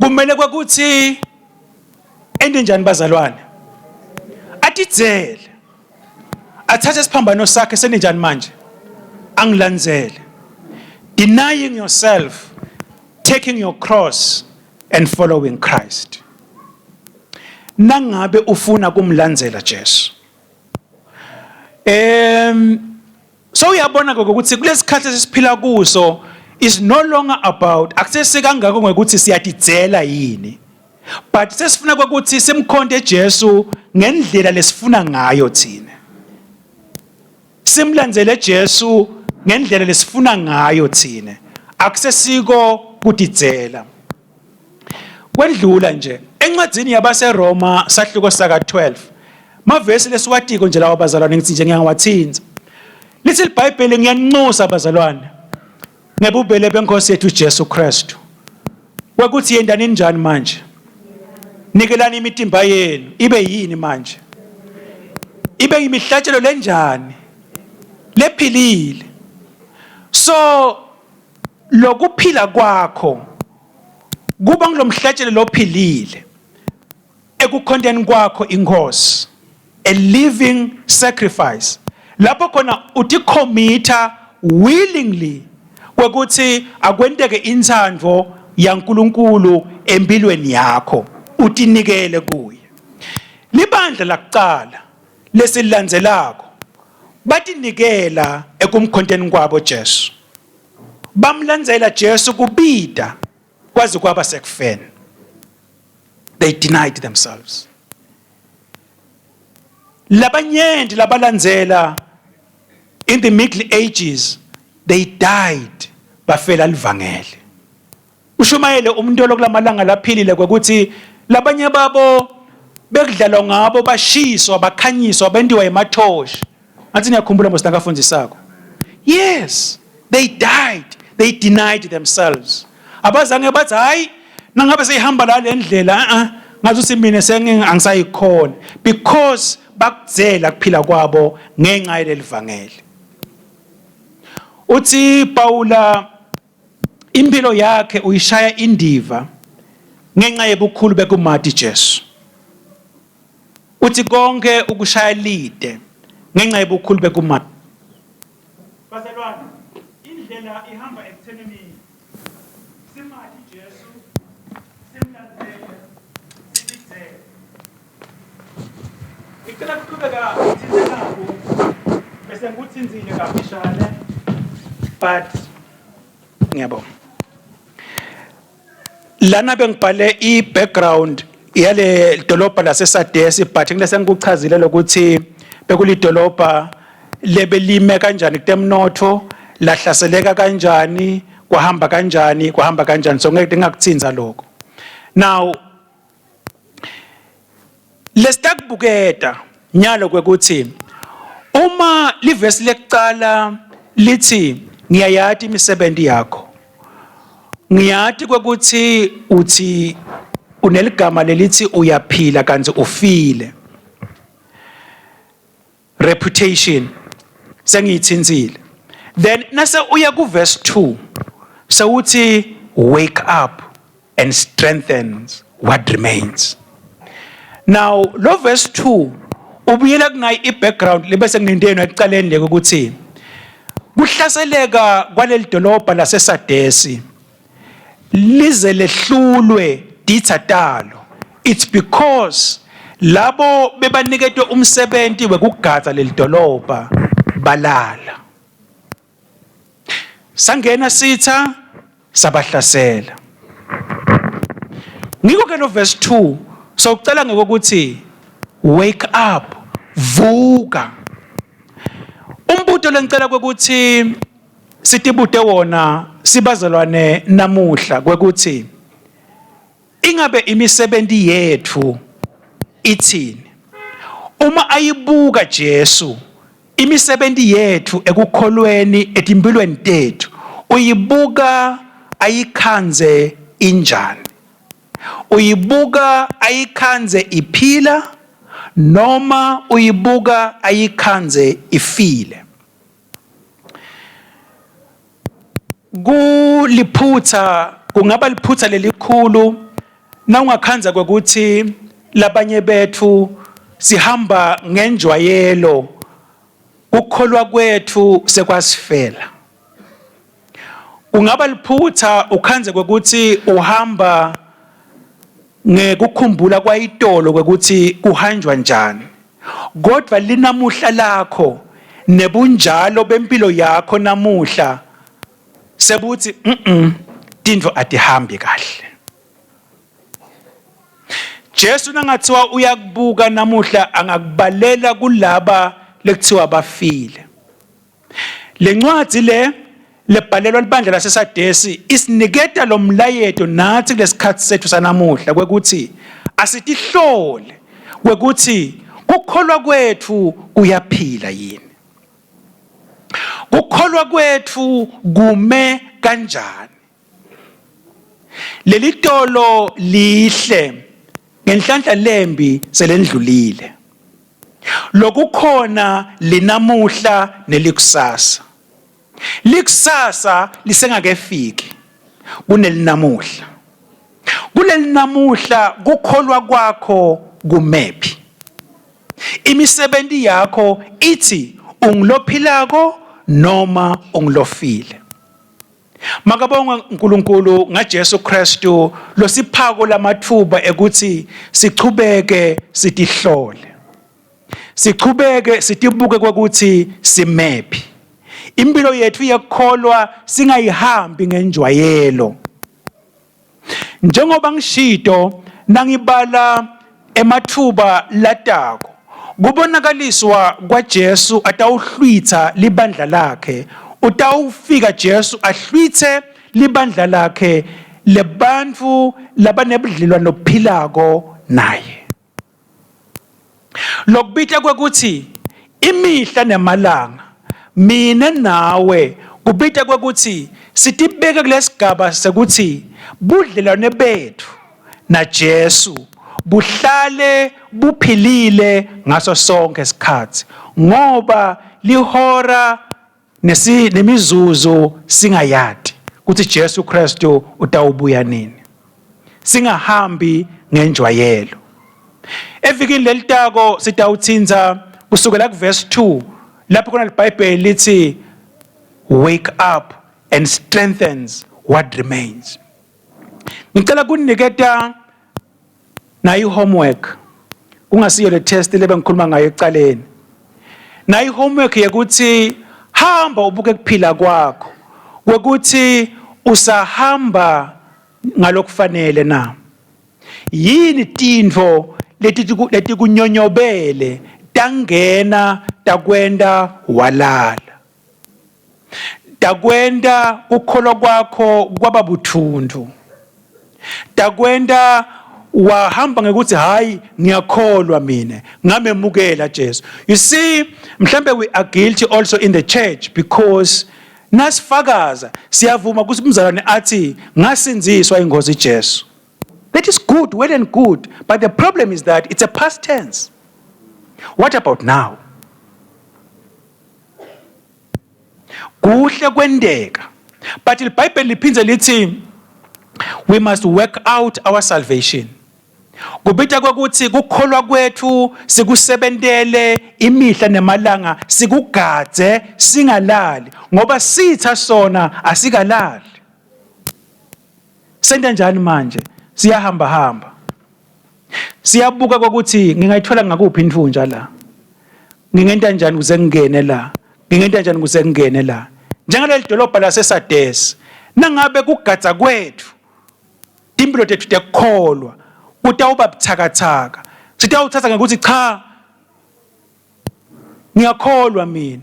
kumele kwekuthi ende njani bazalwane atitsele athathe isiphambano sakhe senjani manje angilandzele denying yourself taking your cross and following Christ. Nangabe ufuna kumlandzela Jesu. So uyabona ukuthi kulesikhathi sesiphila kuso is no longer about akusesekangako ngokuthi siyatidzela yini. But sesifuna ukuthi simkhonde Jesu ngendlela lesifuna ngayo thina. Simlandzele Jesu ngendlela lesifuna ngayo thina. Akusesiko kutidzela. Kwendlula nje encwadzini yabaseRoma sahluko saka 12 mavesi leswatiko nje lawa bazalwane ngithi nje ngiyawathinza lithi iBhayibheli ngiyanxusa bazalwane ngebubele benkosi yethu Jesu Kristu ukuthi yendani njani manje nikelani imitimba yenu ibe yini manje ibe imihlatshelo lenjani lephilile so lokuphila kwakho kuba ngilomhlatshelo lophilile ekukhondeni kwakho inkosi a living sacrifice lapho khona uthi committa willingly kwekuthi akwenteke inthando yaNkulunkulu empilweni yakho utinikele kuye. Libandla lakuqala lesilandzelako batinikela ekumkhonteni kwabo Jesu bamlandzela Jesu kubida kwazi kwaba sekufeni. They denied themselves. Labanyendi labalandzela in the Middle Ages they died bafela livangeli. ushumayele umuntu lokulamalanga laphilile kwekuthi labanye babo bekudlalwa ngabo bashiswa bakhanyiswa bendiwa emathoshi athi ngiyakhumbula mos nakafundisako. Yes, they died, they denied themselves. Abazange bathi hayi nangabe seyihamba la lendlela ngathi mina angisayikhona because bakudzela kuphila kwabo ngenxa yelivangeli. Uthi Paula impilo yakhe uyishaya indiva ngenxa yebukhulu bekumati Jesu. Uthi konke ukushaya lide ngenxa yebukhulu bekumati. Bazalwane, indlela ihamba ekuthenini simati Jesu, simlandele, sibizele. Ngicela kuqhubeka ngithinzelako bese ngikuthinzile kafishane but ngiyabonga. Lana bengibhale i-background yale dolobha Lase-Sadesi but ngilese ngikuchazile lokuthi bekulidolobha lebelime kanjani kutemnotho lahlaseleka kanjani kwahamba kanjani so ngeke ngakuthinza lokho. Now lestakubuketa nyalo kwekuthi uma livesi lekucala lithi ngiyayati imisebenzi yakho ngiyati kwekuthi uthi uneligama lelithi uyaphila kanti ufile reputation sengiyithinzile. Then nase uya ku verse 2 sewuthi wake up and strengthens what remains. Now lo verse 2 ubuyela kunayi i-background libese kunindeni ekucaleni le ukuthi kuhlaseleka kwaleli dolobha Lase-Sadesi lize lehlulwe dithatalo. It's because labo bebaniketwe umsebenzi wekugada leli dolobha balala. Sangena sitha sabahlasela. Ngiko ke no verse 2 so ucela ngokuthi wake up, vuka. Umbuto lengicela kwekuthi sitibute wona sibazalwane namuhla kwekuthi ingabe imisebenzi yethu ithini. Uma ayibuka Jesu imisebenzi yethu ekukholweni etimpilweni tethu uyibuka ayikhanze injani, uyibuka ayikhanze iphila noma uyibuka ayikhanze ifile. Kuliphutha kungaba liphutha lelikhulu na ungakhanza kwekuthi labanye bethu sihamba ngenjwayelo ukukholwa kwethu sekwasifela. Ungaba liphutha ukhanze kwekuthi uhamba ngekukhumbula kwayitolo kwekuthi kuhanjwa njani kodwa linamuhla lakho nebunjalo bempilo yakho namuhla sebuthi tindvo atihambi kahle. Jesu nangathiwa uyakubuka namuhla angakubalela kulaba lekuthiwa bafile. Lencwadi lebhalelwa libandla Lase-Sadesi isiniketa lo Umlayeto nathi lesikhathi sethu sanamuhla kwekuthi asitihlole kwekuthi ukukholwa kwethu kuyaphila yini, ukukholwa kwethu kume kanjani. Leli tolo lihle ngenhlanhla lembi selendlulile, lokukhona linamuhla nelikusasa. Likusasa lisengakefiki kunelinamuhla. Kulelinamuhla kukholwa kwakho kumephi. Imisebenzi yakho ithi ungilophilako noma ungilofile. Makabonga uNkulunkulu ngaJesu Kristu losiphako lamathuba ekuthi sichubeke sitihlole, sichubeke sitibuke kwekuthi simephi. Impilo yethu yekukholwa singayihambi ngenjwayelo. Njengoba ngishito nangibala emathuba latako kubonakaliswa kwaJesu atawuhlwitha libandla lakhe, utawufika Jesu ahlwithe libandla lakhe lebantu labanebudlelwano obuphilako naye. Lokubitha kwekuthi imihla nemalanga mina nawe kubitha kwekuthi sitibeke kulesigaba sekuthi budlelwane bethu na Jesu buhlale buphilile ngaso sonke isikhathi ngoba lihora nemizuzu singayadi ukuthi Jesu Kristu utawubuya nini, singahambi ngenjwayelo. Evikini lelitako sitawuthinza kusukela kuverse 2 lapho khona iBhayibheli lithi wake up and strengthens what remains. Ngicela kuniketa na homework kungasiyo le test lebe ngikhuluma ngayo ecaleni. Na homework yekuthi hamba ubuke kuphila kwakho kwekuthi usahamba ngalokufanele na. Yini tintfo leti kunyonyobele tangena takwenda walala, takwenda ukholwa kwakho kwaba buthundu, takwenda wahamba ngekuthi hayi ngiyakholwa mina ngamemukela Jesu. You see, mhlambe we are guilty also in the church because nasifakaza siyavuma ukuthi umzalwane athi ngasinziswa ingozi Jesu. That is good, well and good, but the problem is that it's a past tense. What about now? Kuhle kwendeka, but iBhayibheli liphindze lithi we must work out our salvation. Kubitha kwekuthi kukholwa kwethu sikusebentele imihla nemalanga sikugadze singalali ngoba sitha sona asikalali. Senta njani manje? Siyahamba hamba. Siyabuka ukuthi ngingayithola ngakuphi inthunja la. Ngingenta njani kuze ngene la? Ngingenta njani kuze ngene la? Njengaleli dolobha Lase-Sadesi, nangabe kugadza kwethu impilo tethu tekukholwa utawuba buthakathaka. Sitawuthatha ngekuthi cha ngiyakholwa mina.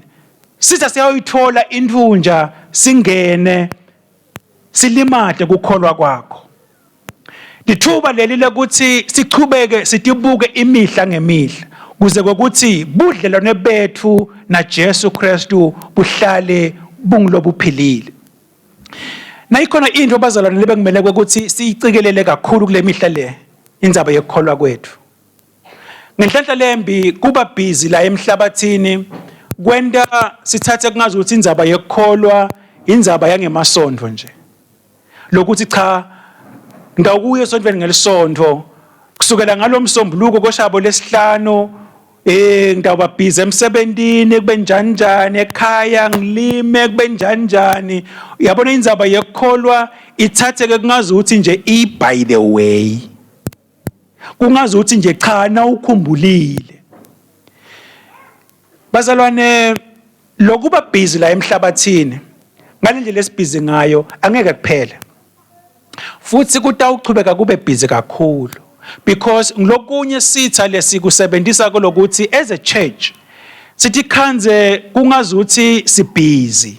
Sitha siyayithola inthunja singene silimade kukholwa kwakho. Lithuba leli lekuthi sichubeke sitibuke imihla ngemihla kuze kokuthi budlelwane bethu na Jesu Kristu buhlale bungilobuphilile. Na ikhona into bazalwane lebekumele ukuthi siyicekelele kakhulu kule mihla le indzaba yokukholwa kwethu. Ngenhlanhla lembi kuba busy la emhlabathini kwenta sithathe kungazi ukuthi indzaba yokukholwa indzaba yangemasondvo nje. Lokuthi cha ngawukuye esontweni ngelisonto kusukela ngalomsombuluko koshabo lesihlanu ngidawuba busy emsebentini kube njani ekhaya ngilime kube njani. Uyabona indzaba yokukholwa ithatheke kungazi ukuthi nje by the way, kungazi ukuthi nje cha na ukhumbulile. Bazalwane, lokuba busy la emhlabathini ngalendlela esibhizi ngayo angeke kuphele. Futhi kutawuchubeka kube busy kakhulu because ngilokunye sitha lesikusebenzisa kulokuthi as a church sithi khanze kungazuthi si busy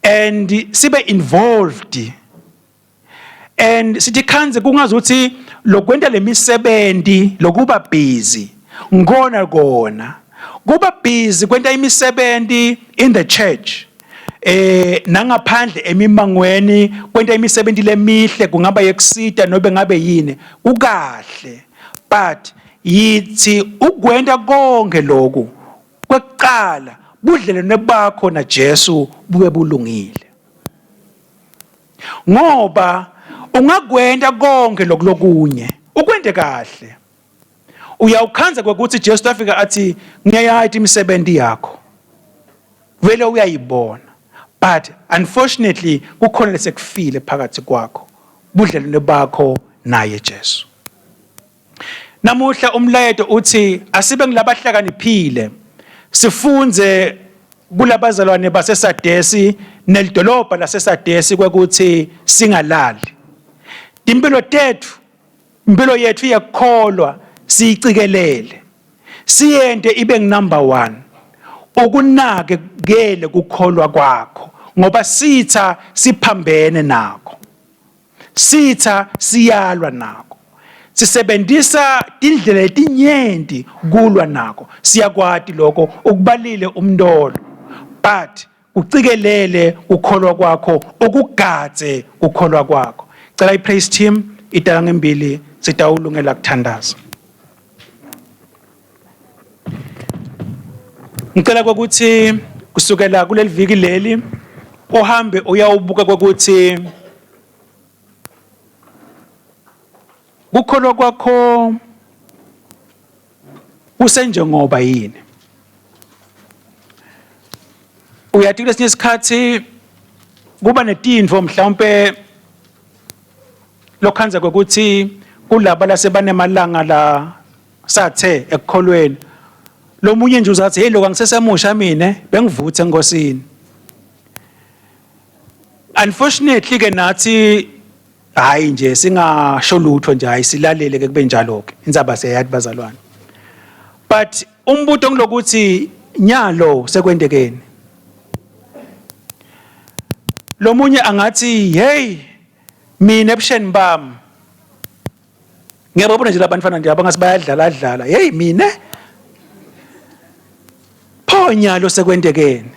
and sibe involved and sithi khanze kungazuthi lokwenta lemisebenzi lokuba busy ngona kona kuba busy kwenta imisebenzi in the church nangaphandle emimangweni kwenta imisebenzi lemihle kungaba yekusita nobe ngabe yini kukahle, but yithi ukwenda konke lokhu kwekuqala budlelwane bakho na Jesu bube bulungile. Ngoba ungakwenda konke lokunye ukwende kahle uyawukhanza kwekuthi Jesu afika athi ngiyayayita imisebenzi yakho vele uyayibona. But unfortunately kukhona lesekufile phakathi kwakho budlelwane bakho naye Jesu. Namuhla umlayeto uthi asibe ngilabahlakaniphile sifunze kulabazalwane baseSadesi nelidolobha laseSadesi kwekuthi singalali. Impilo yethu yakholwa siyicekelele siyente ibe number 1 ukunakekele kukholwa kwakho ngoba sitha siphambene nakho. sitha siyalwa nako. Sisebenzisa indlela etinyenti kulwa nako. Siyakwati lokho ukubalile umndolo. But ucikelele ukholwa kwakho, ukugadze ukholwa kwakho. Cela i-praise team idala ngembili sitawulungela kuthandaza. Ngicela ukuthi kusukela kuleli viki leli uhambe uyawubuka ukuthi ukholwa kwakho usenjengoba yini. Uyathi kulesinye isikhathi kuba netindvo mhlawumbe lokhanza ukuthi kulaba lasebanemalanga la sathe ekukholweni. Lo munye nje uzathi hey lokho angisesemusha mina bengivuthe enkosini. Unfortunately ke nathi hayi nje singasho lutho nje hayi silalele ke kube njalo ke indzaba seyathi bazalwane. But umbuto ngilokuthi nyalo sekwendekeni. Lo munye angathi hey mina ebusheni bami ngiyabona nje labantu fana nje abangasi bayadlala hey mina phonyalo sekwendekeni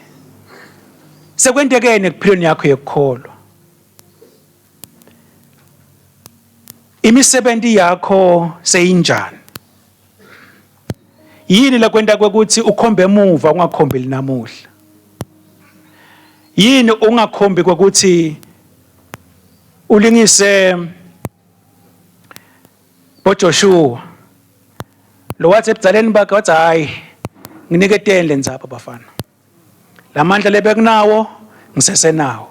kuphilweni yakho yekukholwa. Imisebenzi yakho seyinjani? Yini la kwenta ukuthi ukhombe emuva ungakhombi linamuhla? Yini ungakhombi ukuthi ulingise boJoshua lo wathi ebudaleni bakhe wathi hayi nginiketele lenzapha bafana. Lamandla lebekunawo ngisesenawo.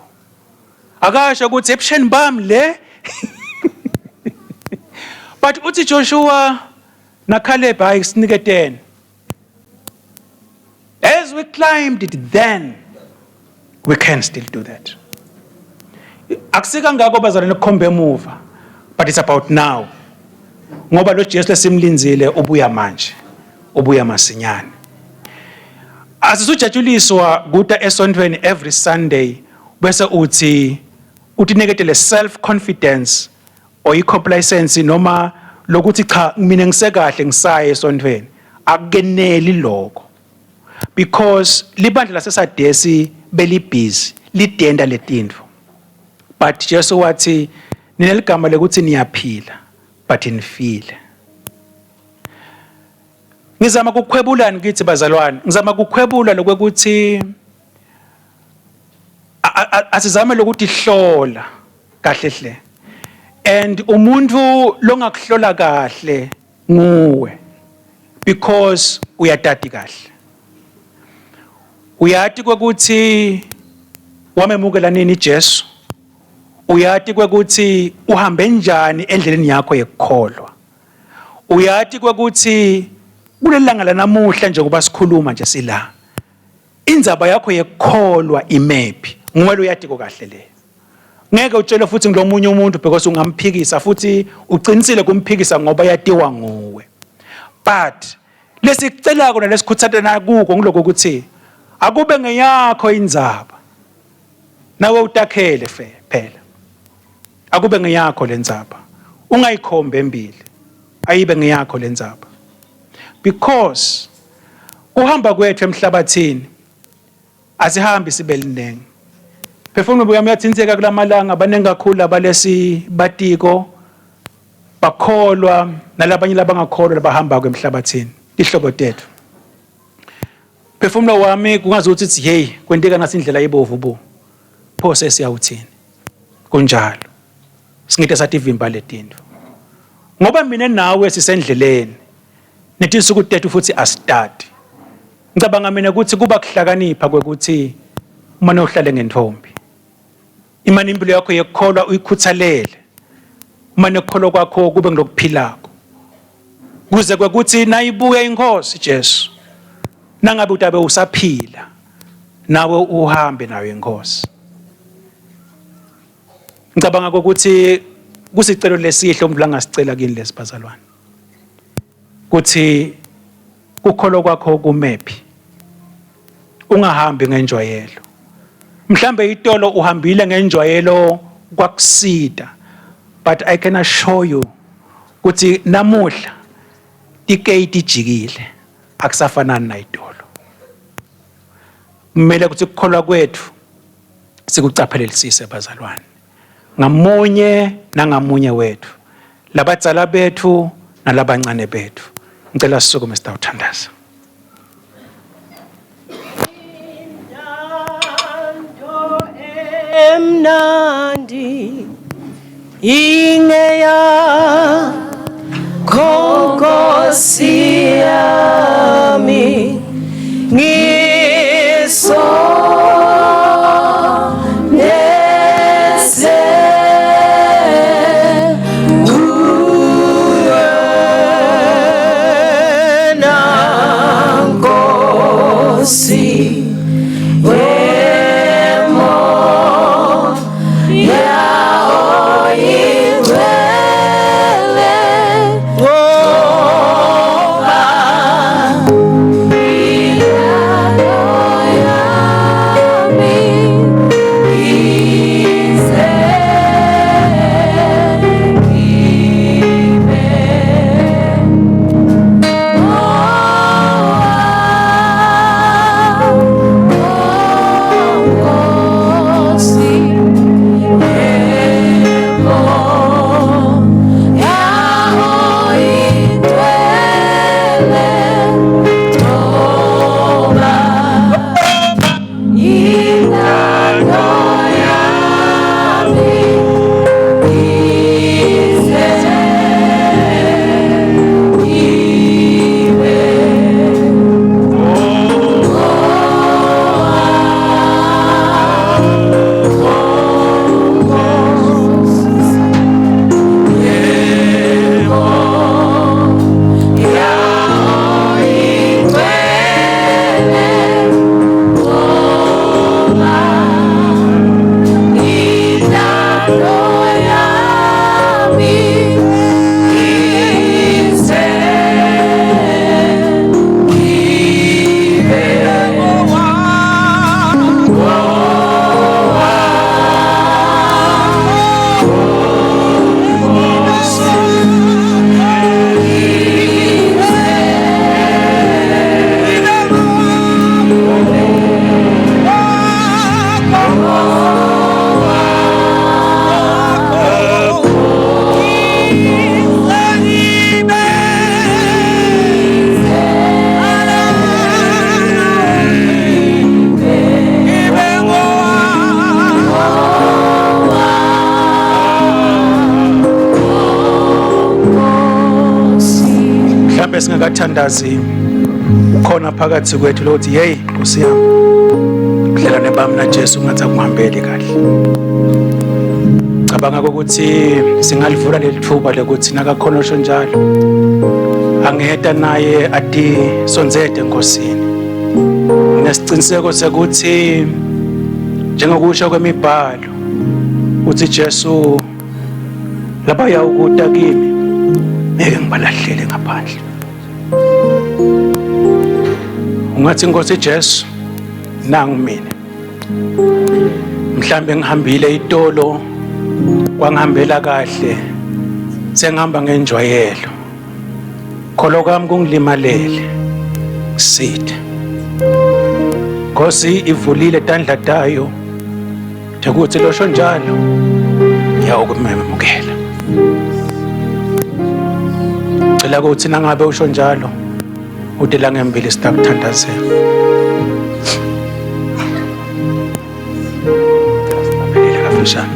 Akasho ukuthi ebusheni bami le but uthi Joshua na Caleb hayi siniketene. As we climbed it then we can still do that. Akusika ngako bazalwane kukhombe emuva but it's about now. Ngoba lo Jesu lesimlinzile ubuya manje, ubuya masinyane. Asisujatshuliswa kuta esontweni every Sunday bese uthi neketele self confidence or i-complacency noma lokuthi cha mina ngisekahle ngisaye esontweni. Akukeneli lokho. Because libandla Lase-Sadesi belibhizi lidenda letindvo. But Jesu wathi nineligama lekuthi niyaphila but nifile. Ngizama kukhwebulani kithi bazalwane, ngizama kukhwebula lokuthi asizame lokuthi hlola kahle hle. And umuntu longakuhlola kahle nguwe because uyatati kahle. Uyati kwekuthi wamemukela nini Jesu. Uyati kwekuthi uhambe njani endleleni yakho yekukholwa. Uyati kwekuthi kulelanga lanamuhla njengoba sikhuluma nje sila. Indzaba yakho yekukholwa imephi. Nguwe uyati kahle le. Ngeke utshele futhi ngilomunye umuntu because ungamphikisa futhi uqinisile kumphikisa ngoba yatiwa nguwe. But lesicela kona lesikhuthathana kuko ngiloko ukuthi akube ngeyakho indzaba. Nawe utakhele phela. Akube ngeyakho lendzaba. Ungayikhombe embili. Ayibe ngeyakho lendzaba. Because kuhamba kwethu emhlabathini asihambi sibelinenge. Phefumula buyami yathinseka kulamalanga abanengi kakhulu abalesi batiko bakholwa nalabanye labangakholwa labahamba kwemhlabathini. Ihlobo tethu. Phefumula wami kungazuthi uthi hey kwenteka nasindlela ibovu bo. Pho sesiyawuthini. Kunjalo. Singithe sathi ivimba letindvo. Ngoba mina nawe sisendleleni. Nithi insuku tethu futhi asitati. Ngicabanga mina ukuthi kuba kuhlakanipha kwekuthi uma nohlale ngenthombi. Imani impilo yakho yekukholwa uyikhuthalele. Uma nekukholwa kwakho kube ngilokuphilako. Kuze kwekuthi nayibuya inkosi Jesu. Nangabe utabe usaphila nawe uhambe nawe inkosi. Ngicabanga ukuthi kusicelo lesihle umvula ngasicela kini lesibazalwane. Kuthi ukholwa kwakho kumephi. Ungahambi ngenjwayelo. Mhlambe itolo uhambile ngenjwayelo kwakusida. but I can assure you ukuthi namuhla tikate ijikile akusafanani nayidolo. Kumele ukuthi ukukholwa kwethu sikucaphelisise bazalwane ngamunye nangamunye wethu, labadzala bethu nalabancane bethu. Ngicela sisukume sitawuthandaza.
Emnandi ingeya konkosi yami ngisoneze kuwena Nkosi
Singakathandazi ukhona phakathi kwethu lokuthi hey Nkosi yami kudlelane bami na Jesu ngathi akuhambeli kahle. Cabanga ukuthi singalivula leli thuba lokuthi nakakhona osho njalo angeheta naye ati sonzede Nkosini. Nesiciniseko sekuthi njengokusho kwemibhalo uthi Jesu labaya ukuta kimi ngeke ngibalahlele ngaphandle. Ungathi Nkosi Jesu nangu mina mhlambe ngihambile itolo kwangihambela kahle sengihamba ngenjwayelo kholo kwami kungilimalele sithe Nkosi ivulile tandla tayo ukuthi losho njalo yawukumemukela. Cela ukuthi nangabe usho njalo ude la ngembili sitakuthandazela. Belile kafishane.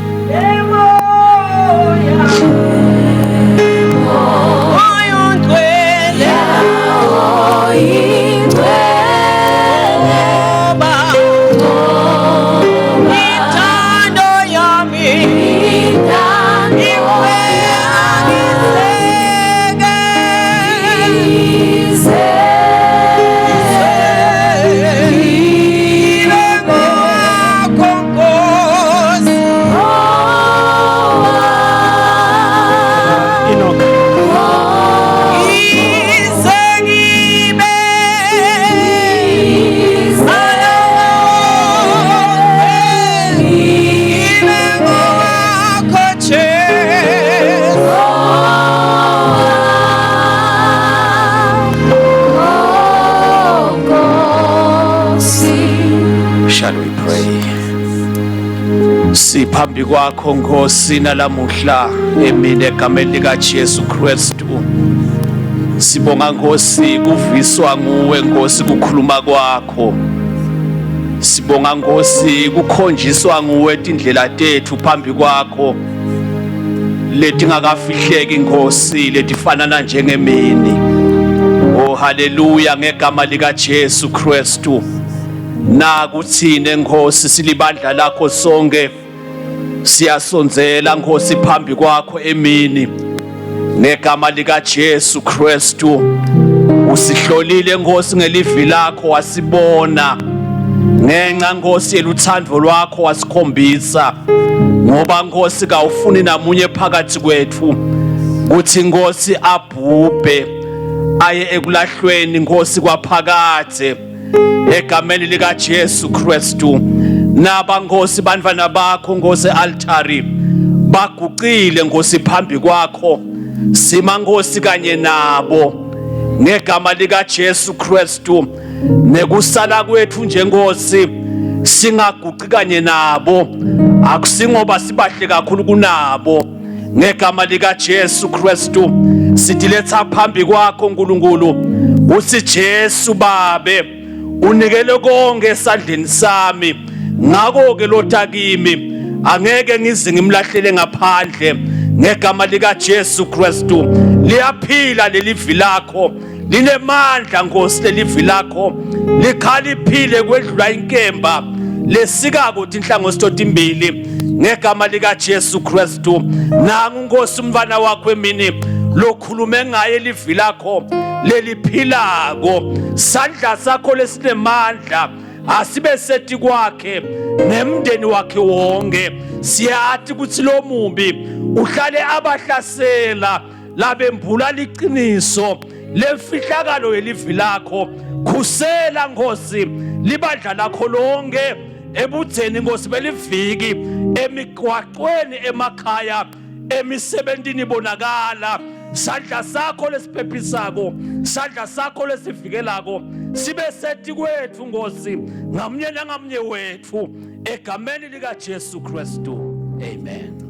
Siphambi kwakho Nkosi nalamuhla emini egameni likaJesu Kristu. Sibonga Nkosi kuviswa nguwe Nkosi kukhuluma kwakho. Sibonga Nkosi kukhonjiswa nguwe indlela tethu phambi kwakho. Leti ngakafihleki Nkosi letifanana njengemini. Oh haleluya ngegama likaJesu Kristu. Nakuthine Nkosi silibandla lakho sonke. Siyasonzela Nkosi phambi kwakho emini. Ngegama likaJesu Kristu. Usihlolile Nkosi ngelivi lakho wasibona. Ngenxa Nkosi yeluthando lwakho wasikhombisa. Ngoba Nkosi kawufuni namunye phakathi kwethu kuthi Nkosi abhubhe aye ekulahlweni Nkosi kwaphakade. Egameni likaJesu Kristu. Naba Nkosi bantwana bakho Nkosi altari baguqile Nkosi phambi kwakho. Sima Nkosi kanye nabo ngegama likaJesu Kristu. Nekusala kwethu nje Nkosi singaguqi kanye nabo, akusingoba sibahle kakhulu kunabo. Ngegama likaJesu Kristu sidiletha phambi kwakho Nkulunkulu. Uthi Jesu babe unikele konke esandleni sami. Ngako ke lota kimi angeke ngize ngimlahlele ngaphandle. Ngegama likaJesu Kristu liyaphila lelivi lakho. Linemandla Nkosi lelivi lakho. Likhaliphile kwedlula inkemba lesikako inhlango sithotimbili. Ngegama likaJesu Kristu nangu Nkosi umfana wakho emini lokhulume ngaye elivi lakho leliphilako. Sandla sakho lesinemandla asibe sethi kwakhe nemndeni wakhe wonke. Siyathi kuthi lo mumbi uhlale abahlasela labembula liqiniso lemfihlakalo yelivi lakho. Khusela Nkosi libandla lakho lonke ebutheni Nkosi beliviki emigwaqweni emakhaya emisebentini bonakala. Sandla sakho lesiphephisako, sandla sakho lesivikelako sibe sethi kwethu Nkosi ngamunye nangamunye wethu egameni likaJesu Kristu. Amen.